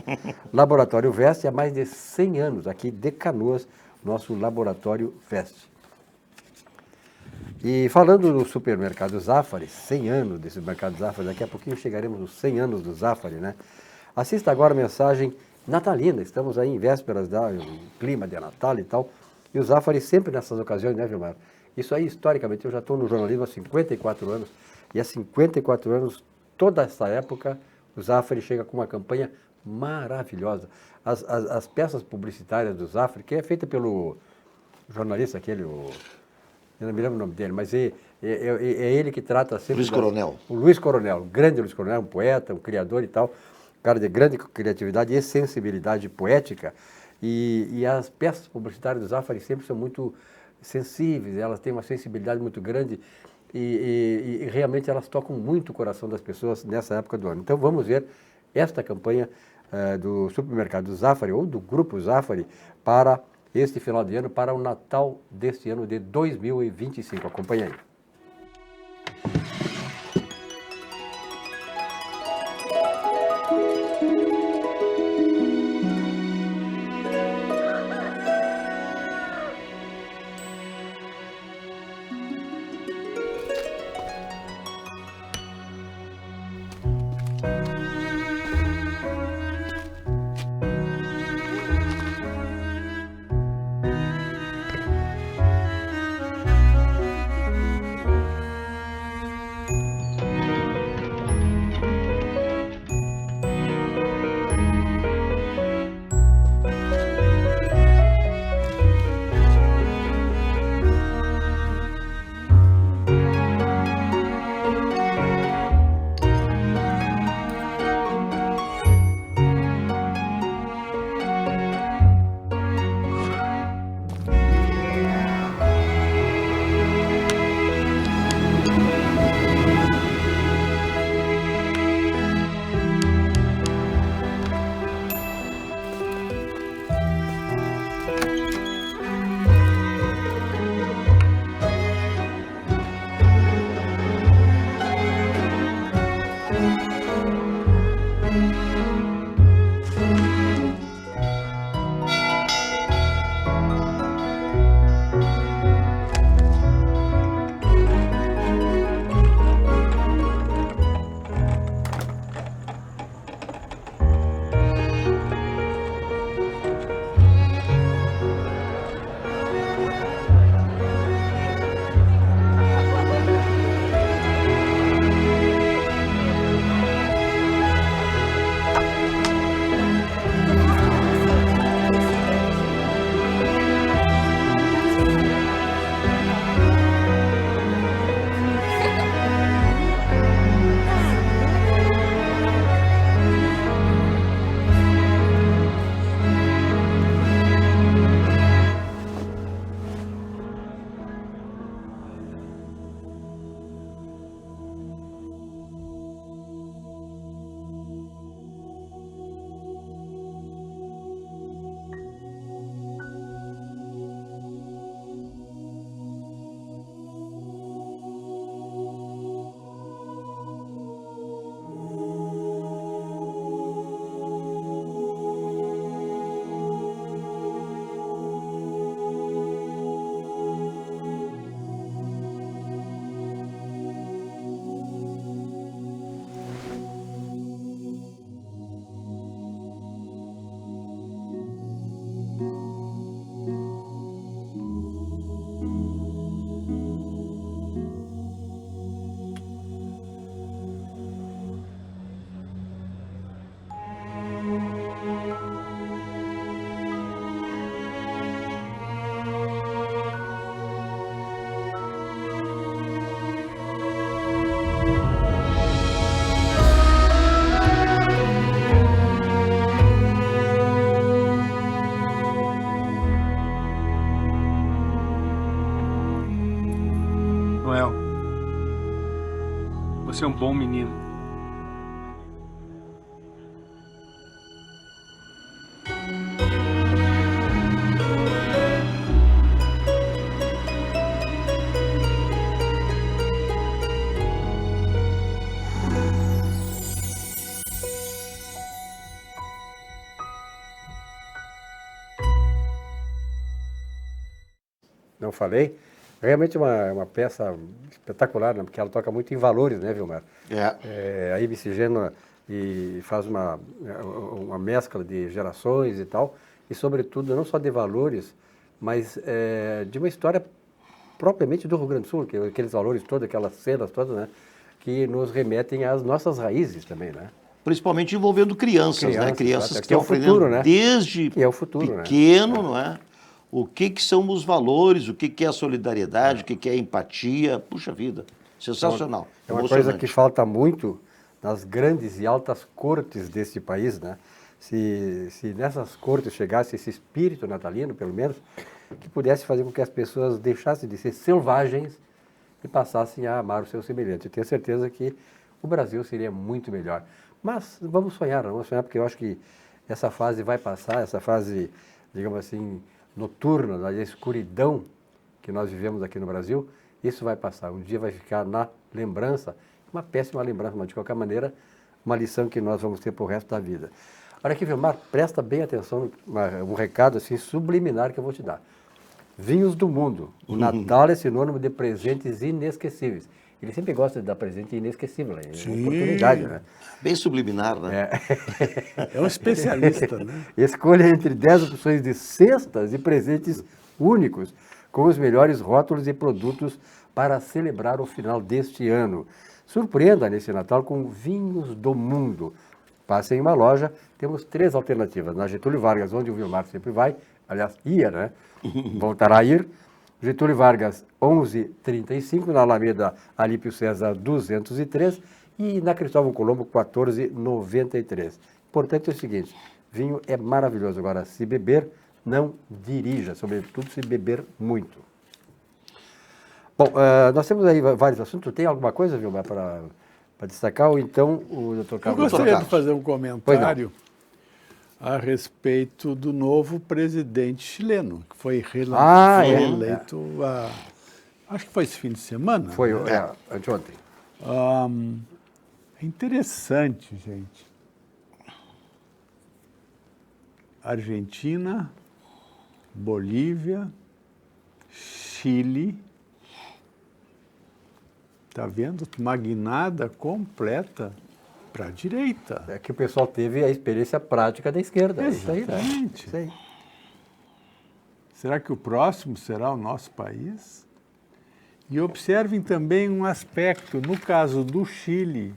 Laboratório Veste há mais de 100 anos, aqui de Canoas, nosso Laboratório Veste. E falando do supermercado Zafari, 100 anos desse mercado Zafari, daqui a pouquinho chegaremos nos 100 anos do Zafari, né? Assista agora a mensagem natalina, estamos aí em vésperas do clima de Natal e tal, e o Zafari sempre nessas ocasiões, né, Vilmar? Isso aí, historicamente, eu já estou no jornalismo há 54 anos, e há 54 anos, toda essa época, o Zafari chega com uma campanha maravilhosa. As peças publicitárias do Zafari, que é feita pelo jornalista aquele, eu não me lembro o nome dele, mas é ele que trata sempre... Luiz Coronel. O Luiz Coronel, o grande Luiz Coronel, um poeta, um criador e tal, um cara de grande criatividade e sensibilidade poética. E as peças publicitárias do Zafari sempre são muito sensíveis, elas têm uma sensibilidade muito grande e realmente elas tocam muito o coração das pessoas nessa época do ano. Então vamos ver esta campanha do supermercado Zafari ou do grupo Zafari para este final de ano, para o Natal deste ano de 2025. Acompanhe aí. bom menino. Não falei? Realmente uma peça espetacular, né? Porque ela toca muito em valores, né, Vilmar? A Ibis Gênua e faz uma mescla de gerações e tal, e sobretudo não só de valores, mas de uma história propriamente do Rio Grande do Sul, que aqueles valores todos, aquelas cenas todas, né, que nos remetem às nossas raízes também, né? Principalmente envolvendo crianças, né? Crianças que estão aprendendo desde pequeno, não é? O que são os valores, o que é a solidariedade, o que é a empatia. Puxa vida, sensacional. É uma coisa que falta muito nas grandes e altas cortes desse país, né? Se nessas cortes chegasse esse espírito natalino, pelo menos, que pudesse fazer com que as pessoas deixassem de ser selvagens e passassem a amar o seu semelhante. Eu tenho certeza que o Brasil seria muito melhor. Mas vamos sonhar porque eu acho que essa fase vai passar, essa fase, digamos assim, noturna, da escuridão que nós vivemos aqui no Brasil, isso vai passar. Um dia vai ficar na lembrança, uma péssima lembrança, mas de qualquer maneira, uma lição que nós vamos ter para o resto da vida. Olha aqui, Vilmar, presta bem atenção, um recado assim subliminar que eu vou te dar. Vinhos do mundo. O Natal é sinônimo de presentes inesquecíveis. Ele sempre gosta de dar presente inesquecível, é uma oportunidade, né? Bem subliminar, né? É um especialista, né? Escolha entre 10 opções de cestas e presentes únicos, com os melhores rótulos e produtos para celebrar o final deste ano. Surpreenda nesse Natal com vinhos do mundo. Passe em uma loja, temos 3 alternativas. Na Getúlio Vargas, onde o Vilmar sempre vai, aliás, ia, né? Voltará a ir. Getúlio Vargas, 1135, na Alameda Alípio César, 203, e na Cristóvão Colombo, 1493. Importante é o seguinte, vinho é maravilhoso. Agora, se beber, não dirija, sobretudo se beber muito. Bom, nós temos aí vários assuntos. Tem alguma coisa, Vilmar, para destacar? Ou então o Dr. Carlos... Eu gostaria de fazer um comentário a respeito do novo presidente chileno, que foi reeleito, acho que foi esse fim de semana. Foi, anteontem. É interessante, gente. Argentina, Bolívia, Chile. Está vendo? Uma guinada completa para a direita. É que o pessoal teve a experiência prática da esquerda. Exatamente. Isso aí. Será que o próximo será o nosso país? E observem também um aspecto. No caso do Chile,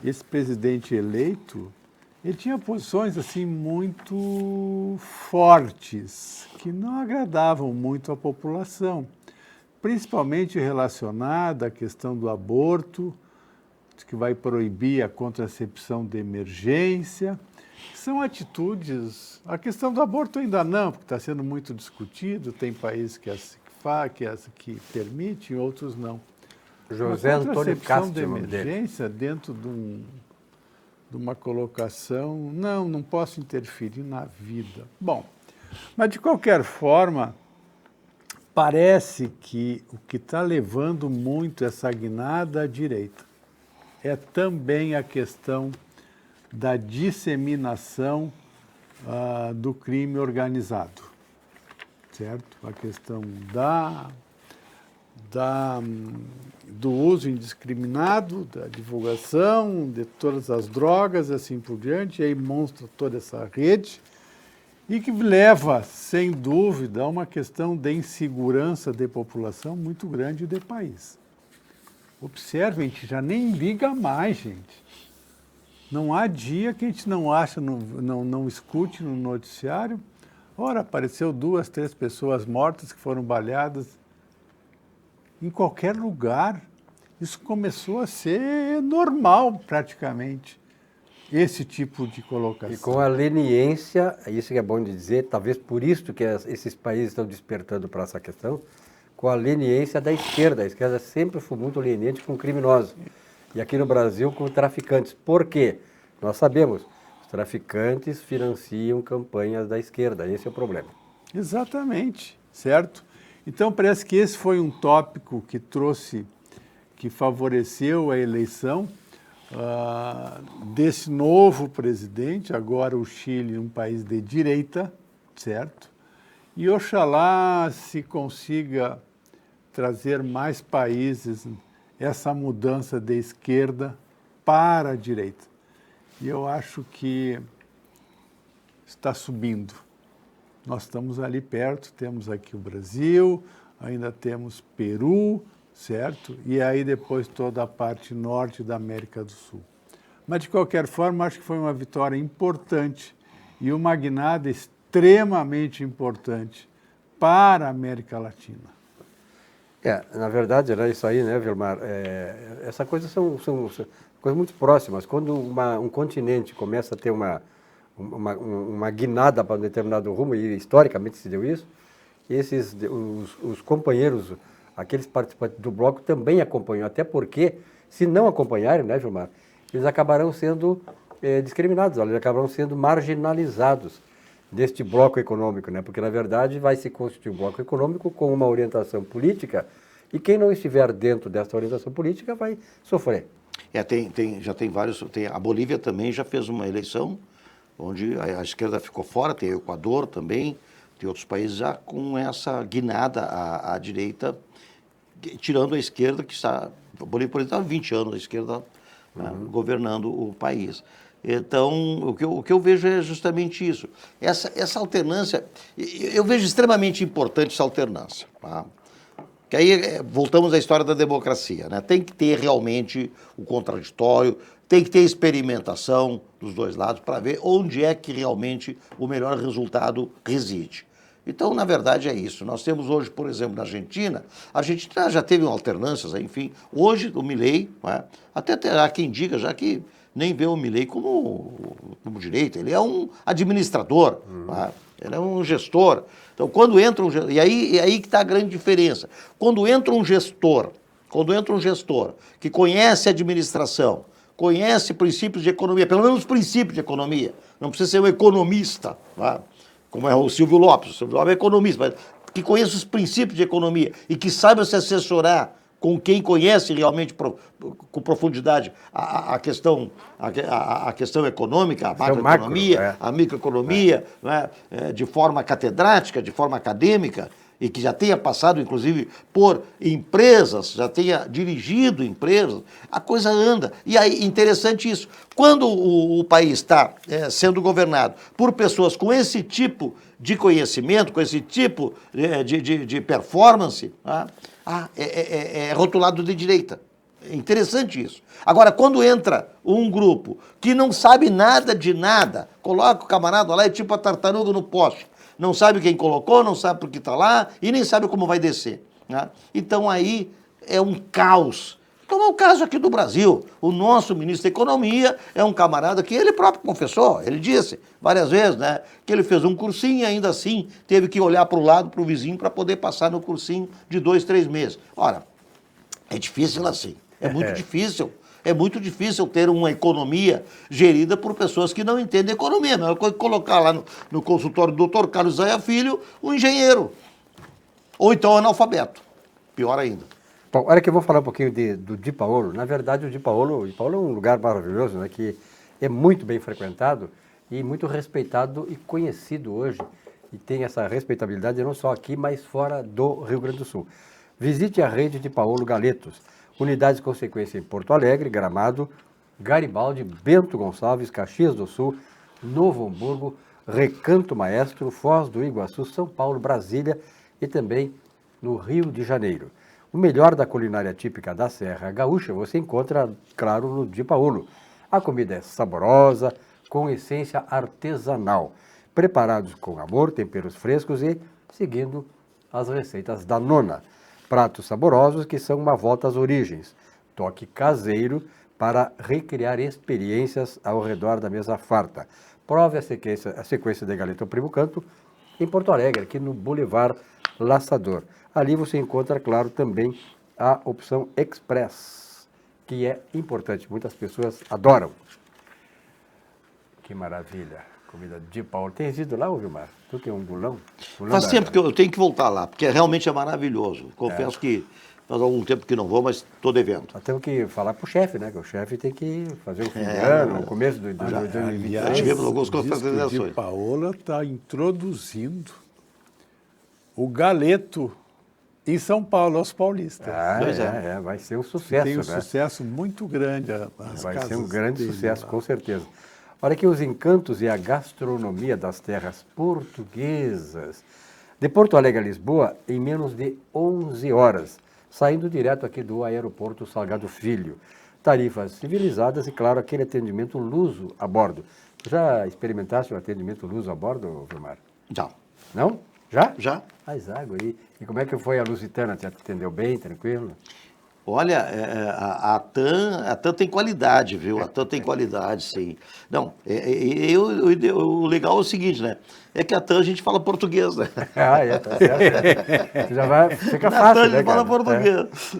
esse presidente eleito, ele tinha posições assim muito fortes, que não agradavam muito a população, principalmente relacionada à questão do aborto, que vai proibir a contracepção de emergência. São atitudes... A questão do aborto ainda não, porque está sendo muito discutido, tem países que permitem, outros não. José Antônio Castro, de emergência dentro de uma colocação, não posso interferir na vida. Bom, mas de qualquer forma, parece que o que está levando muito essa guinada à direita é também a questão da disseminação do crime organizado, certo? A questão do uso indiscriminado, da divulgação de todas as drogas e assim por diante, e aí mostra toda essa rede, e que leva, sem dúvida, a uma questão de insegurança de população muito grande do país. Observem que já nem liga mais, gente. Não há dia que a gente não acha, não escute no noticiário. Ora, apareceu 2, 3 pessoas mortas que foram baleadas. Em qualquer lugar, isso começou a ser normal, praticamente, esse tipo de colocação. E com a leniência, isso que é bom de dizer, talvez por isso que esses países estão despertando para essa questão, com a leniência da esquerda. A esquerda sempre foi muito leniente com criminosos. E aqui no Brasil com traficantes. Por quê? Nós sabemos, os traficantes financiam campanhas da esquerda, esse é o problema. Exatamente, certo? Então parece que esse foi um tópico que favoreceu a eleição desse novo presidente, agora o Chile, um país de direita, certo? E oxalá se consiga trazer mais países essa mudança de esquerda para a direita. E eu acho que está subindo. Nós estamos ali perto, temos aqui o Brasil, ainda temos Peru, certo? E aí depois toda a parte norte da América do Sul. Mas, de qualquer forma, acho que foi uma vitória importante e uma guinada extremamente importante para a América Latina. Na verdade, era isso aí, né, Vilmar? Essa coisa são coisas muito próximas. Quando um continente começa a ter uma guinada para um determinado rumo, e historicamente se deu isso, os companheiros, aqueles participantes do bloco também acompanham, até porque, se não acompanharem, né, Vilmar, eles acabarão sendo discriminados, eles acabarão sendo marginalizados deste bloco econômico, né? Porque, na verdade, vai se constituir um bloco econômico com uma orientação política e quem não estiver dentro dessa orientação política vai sofrer. Já tem vários... a Bolívia também já fez uma eleição onde a esquerda ficou fora, tem o Equador também, tem outros países já com essa guinada à direita, tirando a esquerda que está... A Bolívia, por exemplo, está há 20 anos a esquerda governando o país. Então, o que eu vejo é justamente isso. Essa alternância, eu vejo extremamente importante essa alternância. Tá? Que aí voltamos à história da democracia, né? Tem que ter realmente o contraditório, tem que ter experimentação dos dois lados para ver onde é que realmente o melhor resultado reside. Então, na verdade, é isso. Nós temos hoje, por exemplo, na Argentina, a Argentina já teve alternâncias, enfim. Hoje, o Milei, né? Até há quem diga já que nem vê o Milei como direita, ele é um administrador, tá? Ele é um gestor. Então, quando entra um gestor, e aí que está a grande diferença. Quando entra um gestor que conhece a administração, conhece princípios de economia, pelo menos princípios de economia, não precisa ser um economista, tá? Como é o Silvio Lopes. O Silvio Lopes é economista, mas que conheça os princípios de economia e que saiba se assessorar com quem conhece realmente com profundidade a questão econômica, a macroeconomia, a microeconomia, né, de forma catedrática, de forma acadêmica, e que já tenha passado, inclusive, por empresas, já tenha dirigido empresas, a coisa anda. E aí, interessante isso, quando o país está sendo governado por pessoas com esse tipo de conhecimento, com esse tipo de performance, é rotulado de direita. É interessante isso. Agora, quando entra um grupo que não sabe nada de nada, coloca o camarada lá, é tipo a tartaruga no poste. Não sabe quem colocou, não sabe por que está lá e nem sabe como vai descer. Né? Então aí é um caos. Então é o caso aqui do Brasil. O nosso ministro da Economia é um camarada que ele próprio confessou, ele disse várias vezes, né, que ele fez um cursinho e ainda assim teve que olhar para o lado, para o vizinho, para poder passar no cursinho de 2, 3 meses. Ora, é difícil assim, é muito difícil. É muito difícil ter uma economia gerida por pessoas que não entendem economia. A mesma coisa que colocar lá no consultório do Dr. Carlos Zaya Filho um engenheiro. Ou então um analfabeto. Pior ainda. Bom, olha que eu vou falar um pouquinho do Di Paolo. Na verdade, o Di Paolo é um lugar maravilhoso, né, que é muito bem frequentado e muito respeitado e conhecido hoje. E tem essa respeitabilidade não só aqui, mas fora do Rio Grande do Sul. Visite a rede Di Paolo Galetos. Unidades com sequência em Porto Alegre, Gramado, Garibaldi, Bento Gonçalves, Caxias do Sul, Novo Hamburgo, Recanto Maestro, Foz do Iguaçu, São Paulo, Brasília e também no Rio de Janeiro. O melhor da culinária típica da Serra Gaúcha você encontra, claro, no Di Paolo. A comida é saborosa, com essência artesanal, preparados com amor, temperos frescos e seguindo as receitas da nona. Pratos saborosos que são uma volta às origens, toque caseiro para recriar experiências ao redor da mesa farta. Prove a sequência de Galeto Primo Canto em Porto Alegre, aqui no Boulevard Laçador. Ali você encontra, claro, também a opção Express. que é importante. Muitas pessoas adoram. Que maravilha. Comida de Paulo. Tem ido lá, Vilmar? Tu que é um gulão? Faz tempo que eu tenho que voltar lá, porque realmente é maravilhoso. Confesso que faz algum tempo que não vou, mas estou devendo. Nós temos que falar para o chefe, né? Que o chefe tem que fazer o fim de ano, o começo do ano. Já tivemos algumas confraternizações. A Paola está introduzindo o galeto em São Paulo, aos paulistas. Pois Vai ser um sucesso, Tem um né? sucesso muito grande. Vai ser um grande sucesso, com certeza. Olha aqui os encantos e a gastronomia das terras portuguesas. De Porto Alegre a Lisboa, em menos de 11 horas, saindo direto aqui do aeroporto Salgado Filho. Tarifas civilizadas e, claro, aquele atendimento luso a bordo. Já experimentaste o atendimento luso a bordo, Vilmar? Já. Não? Já? Já. Zago, e como é que foi a Lusitana? Te atendeu bem, tranquilo? Olha, a TAM tem qualidade, viu? A TAM tem qualidade, sim. Não, o legal é o seguinte, né? É que a TAM a gente fala português, né? Tá certo. Já fica Na fácil, TAM a né, gente fala cara? português.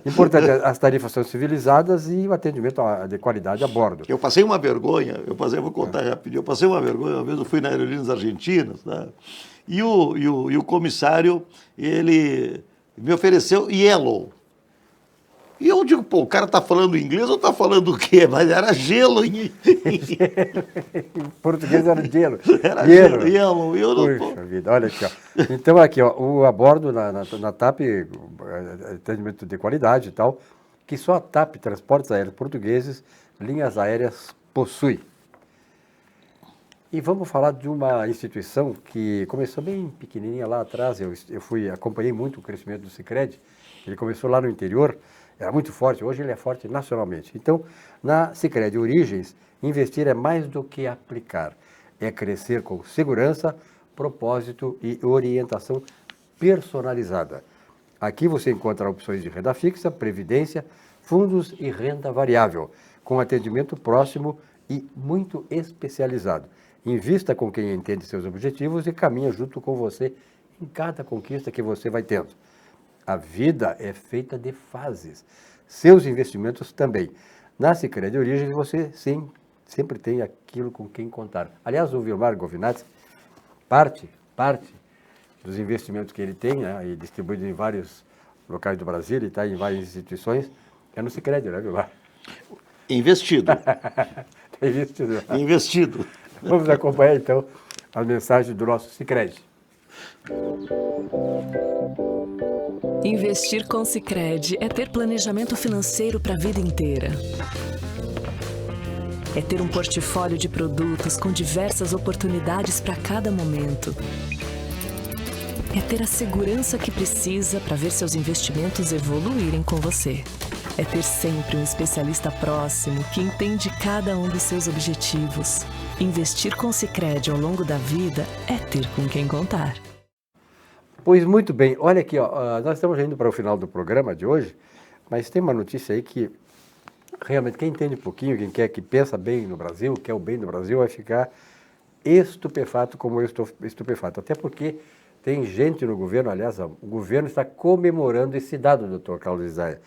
Importante, as tarifas são civilizadas e o atendimento de qualidade a bordo. Eu passei uma vergonha, vou contar rapidinho, eu passei uma vergonha, uma vez eu fui na Aerolíneas Argentinas, né? E o comissário, ele me ofereceu Yellow. E eu digo, pô, o cara tá falando inglês ou tá falando o quê? Mas era gelo em Em português era gelo. Era gelo. E eu não... Puxa vida, olha aqui, ó. Então aqui, ó, o a bordo na TAP, atendimento de qualidade e tal, que só a TAP, Transportes Aéreos Portugueses, linhas aéreas, possui. E vamos falar de uma instituição que começou bem pequenininha lá atrás, eu acompanhei muito o crescimento do Sicredi, ele começou lá no interior, era muito forte, hoje ele é forte nacionalmente. Então, na Sicredi Origens, investir é mais do que aplicar, é crescer com segurança, propósito e orientação personalizada. Aqui você encontra opções de renda fixa, previdência, fundos e renda variável, com atendimento próximo e muito especializado. Invista com quem entende seus objetivos e caminha junto com você em cada conquista que você vai tendo. A vida é feita de fases. Seus investimentos também. Na Sicredi Origens você sempre tem aquilo com quem contar. Aliás, o Vilmar Govinatz, parte dos investimentos que ele tem, né, e distribuído em vários locais do Brasil, ele está em várias instituições, é no Sicredi, né, Vilmar? Investido. Investido. Vamos acompanhar, então, a mensagem do nosso Sicredi. Investir com Sicredi é ter planejamento financeiro para a vida inteira. É ter um portfólio de produtos com diversas oportunidades para cada momento. É ter a segurança que precisa para ver seus investimentos evoluírem com você. É ter sempre um especialista próximo que entende cada um dos seus objetivos. Investir com Sicredi ao longo da vida é ter com quem contar. Pois muito bem, olha aqui, ó, nós estamos indo para o final do programa de hoje, mas tem uma notícia aí que realmente quem entende um pouquinho, quem quer que pensa bem no Brasil, quer o bem do Brasil, vai ficar estupefato como eu estou estupefato. Até porque tem gente no governo, aliás, o governo está comemorando esse dado, doutor Carlos Isaia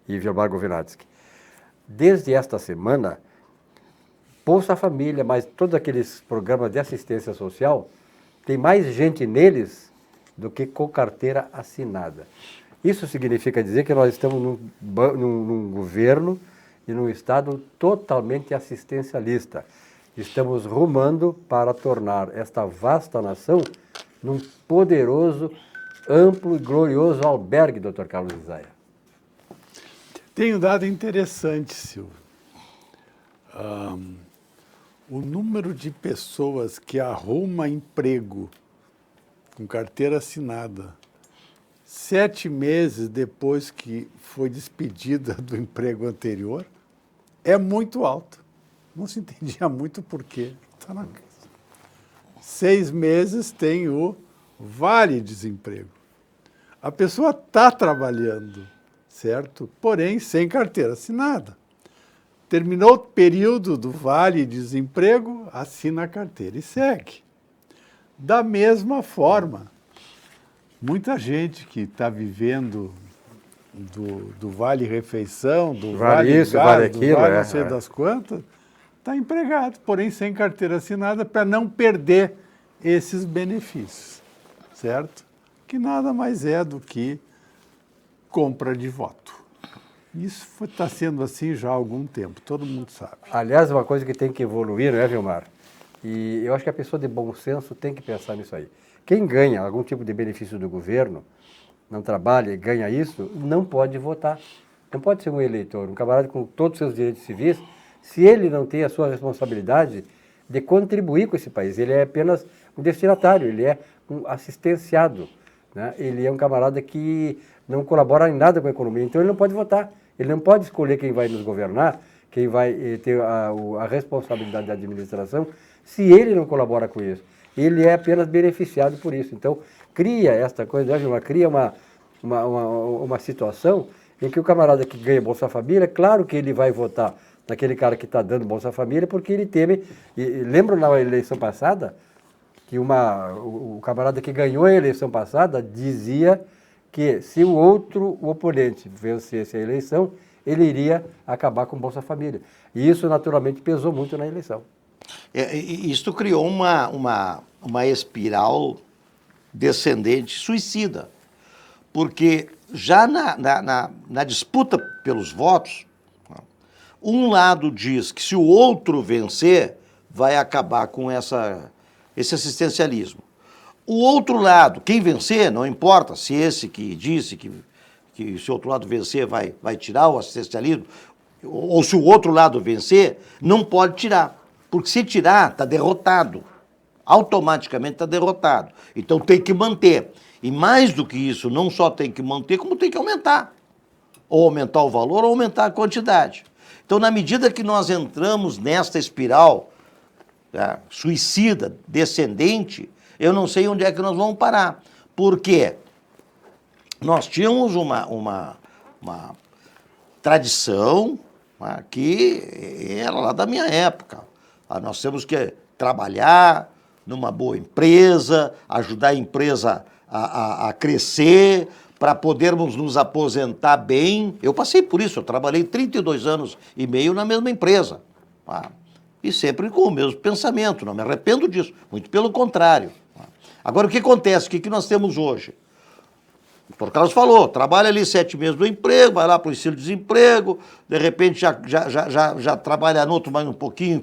e Vilmar Govinatsky. Desde esta semana, Bolsa Família, mas todos aqueles programas de assistência social, tem mais gente neles do que com carteira assinada. Isso significa dizer que nós estamos num governo e num Estado totalmente assistencialista. Estamos rumando para tornar esta vasta nação num poderoso, amplo e glorioso albergue, Dr. Carlos Isaia. Tem um dado interessante, Silvio. O número de pessoas que arruma emprego com carteira assinada 7 meses depois que foi despedida do emprego anterior é muito alto. Não se entendia muito por quê. 6 meses tem o vale-desemprego. A pessoa está trabalhando, certo? Porém, sem carteira assinada. Terminou o período do vale-desemprego, assina a carteira e segue. Da mesma forma, muita gente que está vivendo do Vale Refeição, do Vale Vale isso, Gás, vale do aquilo, Vale não sei das quantas, está empregado, porém sem carteira assinada, para não perder esses benefícios, certo? Que nada mais é do que compra de voto. Isso está sendo assim já há algum tempo, todo mundo sabe. Aliás, uma coisa que tem que evoluir, não é, Vilmar? E eu acho que a pessoa de bom senso tem que pensar nisso aí. Quem ganha algum tipo de benefício do governo, não trabalha e ganha isso, não pode votar. Não pode ser um eleitor, um camarada com todos os seus direitos civis, se ele não tem a sua responsabilidade de contribuir com esse país. Ele é apenas um destinatário, ele é um assistenciado, né? Ele é um camarada que não colabora em nada com a economia, então ele não pode votar. Ele não pode escolher quem vai nos governar, quem vai ter a responsabilidade da administração, se ele não colabora com isso. Ele é apenas beneficiado por isso. Então, cria esta coisa, cria uma situação em que o camarada que ganha Bolsa Família, claro que ele vai votar naquele cara que está dando Bolsa Família, porque ele teme... lembro na eleição passada que o camarada que ganhou a eleição passada dizia que se o oponente vencesse a eleição, ele iria acabar com Bolsa Família. E isso, naturalmente, pesou muito na eleição. Isso criou uma espiral descendente suicida, porque já na disputa pelos votos, um lado diz que se o outro vencer, vai acabar com esse assistencialismo. O outro lado, quem vencer, não importa se esse que disse que se o outro lado vencer vai tirar o assistencialismo, ou se o outro lado vencer, não pode tirar. Porque se tirar, está derrotado. Automaticamente está derrotado. Então tem que manter. E mais do que isso, não só tem que manter, como tem que aumentar. Ou aumentar o valor, ou aumentar a quantidade. Então, na medida que nós entramos nesta espiral suicida, descendente, eu não sei onde é que nós vamos parar. Por quê? Nós tínhamos uma tradição que era lá da minha época. Nós temos que trabalhar numa boa empresa, ajudar a empresa a crescer, para podermos nos aposentar bem. Eu passei por isso, eu trabalhei 32 anos e meio na mesma empresa. E sempre com o mesmo pensamento, não me arrependo disso, muito pelo contrário. Agora, o que acontece? O que nós temos hoje? O doutor Carlos falou, trabalha ali 7 meses do emprego, vai lá para o auxílio-desemprego, de repente já trabalha no outro mais um pouquinho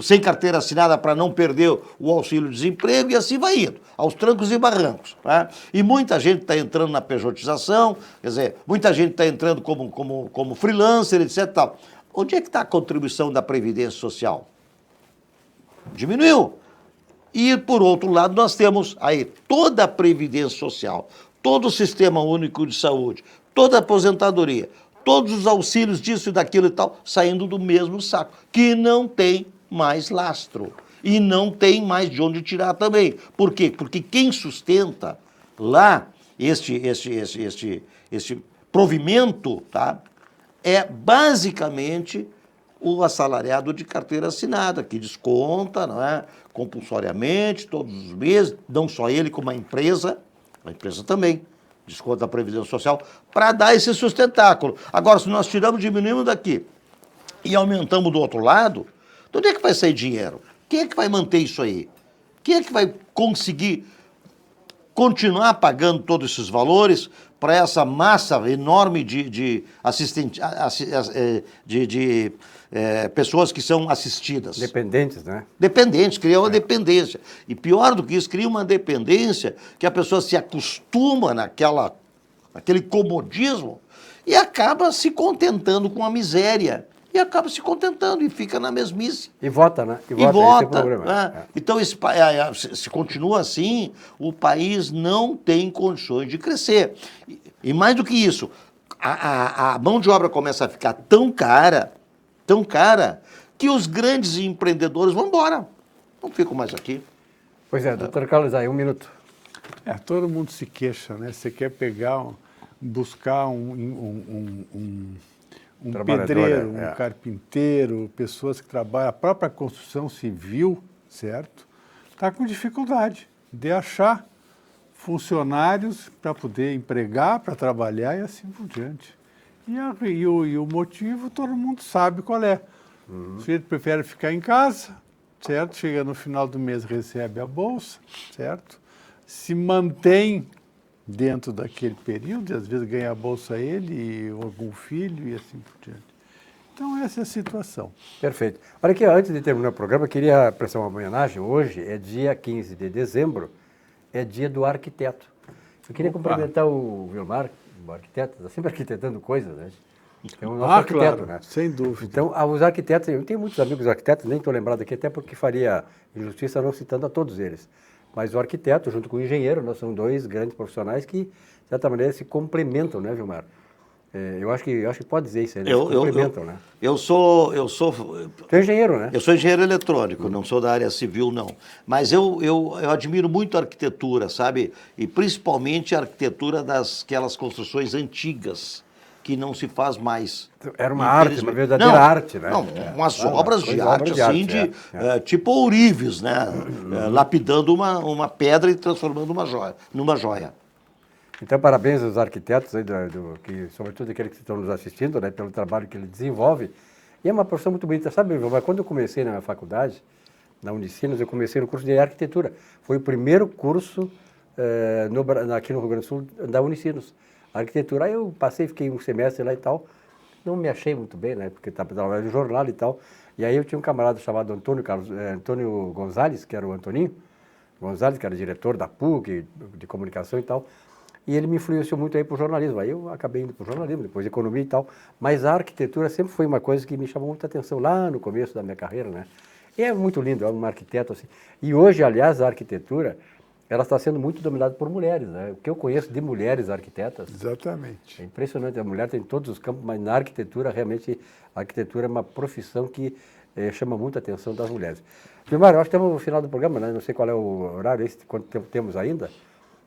sem carteira assinada para não perder o auxílio-desemprego, e assim vai indo, aos trancos e barrancos. Tá? E muita gente está entrando na pejotização, quer dizer, muita gente está entrando como freelancer, etc. Tal. Onde é que está a contribuição da Previdência Social? Diminuiu. E, por outro lado, nós temos aí toda a Previdência Social, todo o Sistema Único de Saúde, toda a aposentadoria, todos os auxílios disso e daquilo e tal, saindo do mesmo saco, que não tem mais lastro e não tem mais de onde tirar também. Por quê? Porque quem sustenta lá este provimento, tá, é basicamente o assalariado de carteira assinada, que desconta, não é, compulsoriamente, todos os meses, não só ele, como a empresa também desconta a Previdência Social, para dar esse sustentáculo. Agora, se nós tiramos, diminuímos daqui e aumentamos do outro lado, de onde é que vai sair dinheiro? Quem é que vai manter isso aí? Quem é que vai conseguir continuar pagando todos esses valores para essa massa enorme de pessoas que são assistidas? Dependentes, né? Dependentes, cria uma dependência. E pior do que isso, cria uma dependência que a pessoa se acostuma naquele comodismo e acaba se contentando com a miséria. E acaba se contentando e fica na mesmice. E vota, né? E vota. Esse é o problema. Então, se continua assim, o país não tem condições de crescer. E mais do que isso, a mão de obra começa a ficar tão cara, que os grandes empreendedores vão embora. Não ficam mais aqui. Pois é, doutor Carlos, aí, 1 minuto. Todo mundo se queixa, né? Você quer buscar um pedreiro, um carpinteiro, pessoas que trabalham, a própria construção civil, certo? Está com dificuldade de achar funcionários para poder empregar, para trabalhar e assim por diante. E o motivo todo mundo sabe qual é. O sujeito prefere ficar em casa, certo? Chega no final do mês, recebe a bolsa, certo? Se mantém dentro daquele período, e às vezes ganha a bolsa ele e algum filho e assim por diante. Então essa é a situação. Perfeito. Olha aqui, antes de terminar o programa, eu queria prestar uma homenagem. Hoje é dia 15 de dezembro, é dia do arquiteto. Eu queria cumprimentar o Vilmar, o arquiteto, está sempre arquitetando coisas, né? É o nosso arquiteto, claro, né? sem dúvida. Então, os arquitetos, eu tenho muitos amigos arquitetos, nem estou lembrado aqui, até porque faria injustiça não citando a todos eles. Mas o arquiteto, junto com o engenheiro, nós somos dois grandes profissionais que, de certa maneira, se complementam, né, Vilmar? Eu acho que pode dizer isso, eles se complementam, né? Eu sou Tu é engenheiro, né? Eu sou engenheiro eletrônico, não sou da área civil, não. Mas eu admiro muito a arquitetura, sabe? E principalmente a arquitetura daquelas construções antigas, que não se faz mais. Era uma arte, uma verdadeira arte, né? Não, umas obras de arte, de assim, arte, tipo ourives, né? Lapidando uma pedra e transformando numa joia. Então, parabéns aos arquitetos, aí que, sobretudo aqueles que estão nos assistindo, né, pelo trabalho que ele desenvolve. E é uma profissão muito bonita. Sabe, Vilmar, quando eu comecei na minha faculdade, na Unicinos, eu comecei no curso de arquitetura. Foi o primeiro curso aqui no Rio Grande do Sul da Unicinos, arquitetura. Aí eu passei, fiquei um semestre lá e tal. Não me achei muito bem, né, porque estava trabalhando no jornal e tal. E aí eu tinha um camarada chamado Antônio Gonzalez, que era o Antoninho Gonzalez, que era diretor da PUC, de comunicação e tal. E ele me influenciou muito aí para o jornalismo. Aí eu acabei indo para o jornalismo, depois economia e tal. Mas a arquitetura sempre foi uma coisa que me chamou muita atenção lá no começo da minha carreira, né? E é muito lindo, é um arquiteto assim. E hoje, aliás, a arquitetura, ela está sendo muito dominada por mulheres, né? O que eu conheço de mulheres arquitetas... Exatamente. É impressionante, a mulher tem em todos os campos, mas na arquitetura, realmente, a arquitetura é uma profissão que chama muita atenção das mulheres. Vilmar, eu acho que estamos no final do programa, né? Não sei qual é o horário, quanto tempo temos ainda.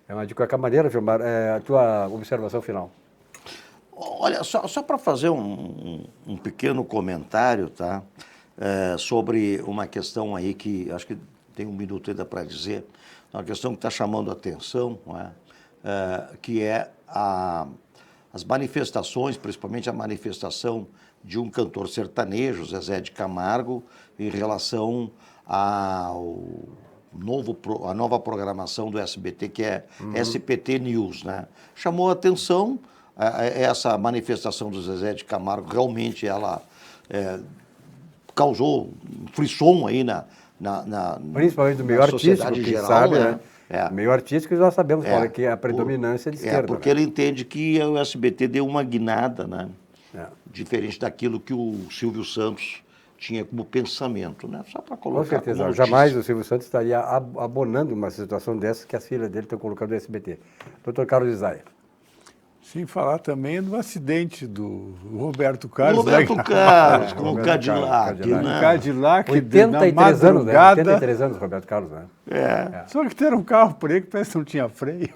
Mas de qualquer maneira, Vilmar, a tua observação final. Olha, só para fazer um pequeno comentário, tá? Sobre uma questão aí que acho que tem um minuto ainda para dizer, uma questão que está chamando a atenção, não é? Que é as manifestações, principalmente a manifestação de um cantor sertanejo, Zezé de Camargo, em relação a nova programação do SBT, que é SBT News, né? Chamou a atenção essa manifestação do Zezé de Camargo, realmente ela causou um frisson aí principalmente do meio artístico, que geral, sabe, né? Meio artístico, nós sabemos qual é que é a predominância de esquerda. Porque ele entende que o SBT deu uma guinada, né? Diferente daquilo que o Silvio Santos tinha como pensamento, né? Só para colocar. Com certeza, jamais o Silvio Santos estaria abonando uma situação dessa que as filhas dele estão colocando no SBT. Doutor Carlos Isaia. Sem falar também do acidente do Roberto Carlos. Roberto Carlos, com o Cadillac, né? Cadillac, 83 anos, né? 83 anos, Roberto Carlos, né? Só que ter um carro por aí que parece que não tinha freio.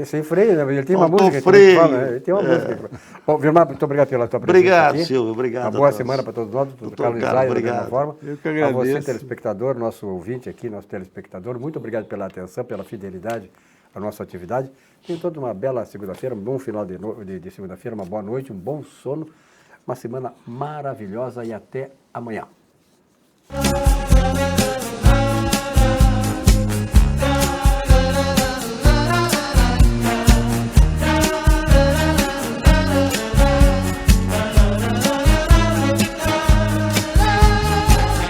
Sem freio, né? Ele tem uma Faltou música. freio. Fala, né? Ele tem uma música. Bom, Vilmar, muito obrigado pela tua presença Obrigado, aqui. Silvio, obrigado. Uma boa semana para todos nós, doutor Carlos Isaia, da mesma forma. Eu que A agradeço. você, telespectador, nosso ouvinte aqui, nosso telespectador, muito obrigado pela atenção, pela fidelidade à nossa atividade. Tenha toda uma bela segunda-feira, um bom final de segunda-feira, uma boa noite, um bom sono, uma semana maravilhosa e até amanhã.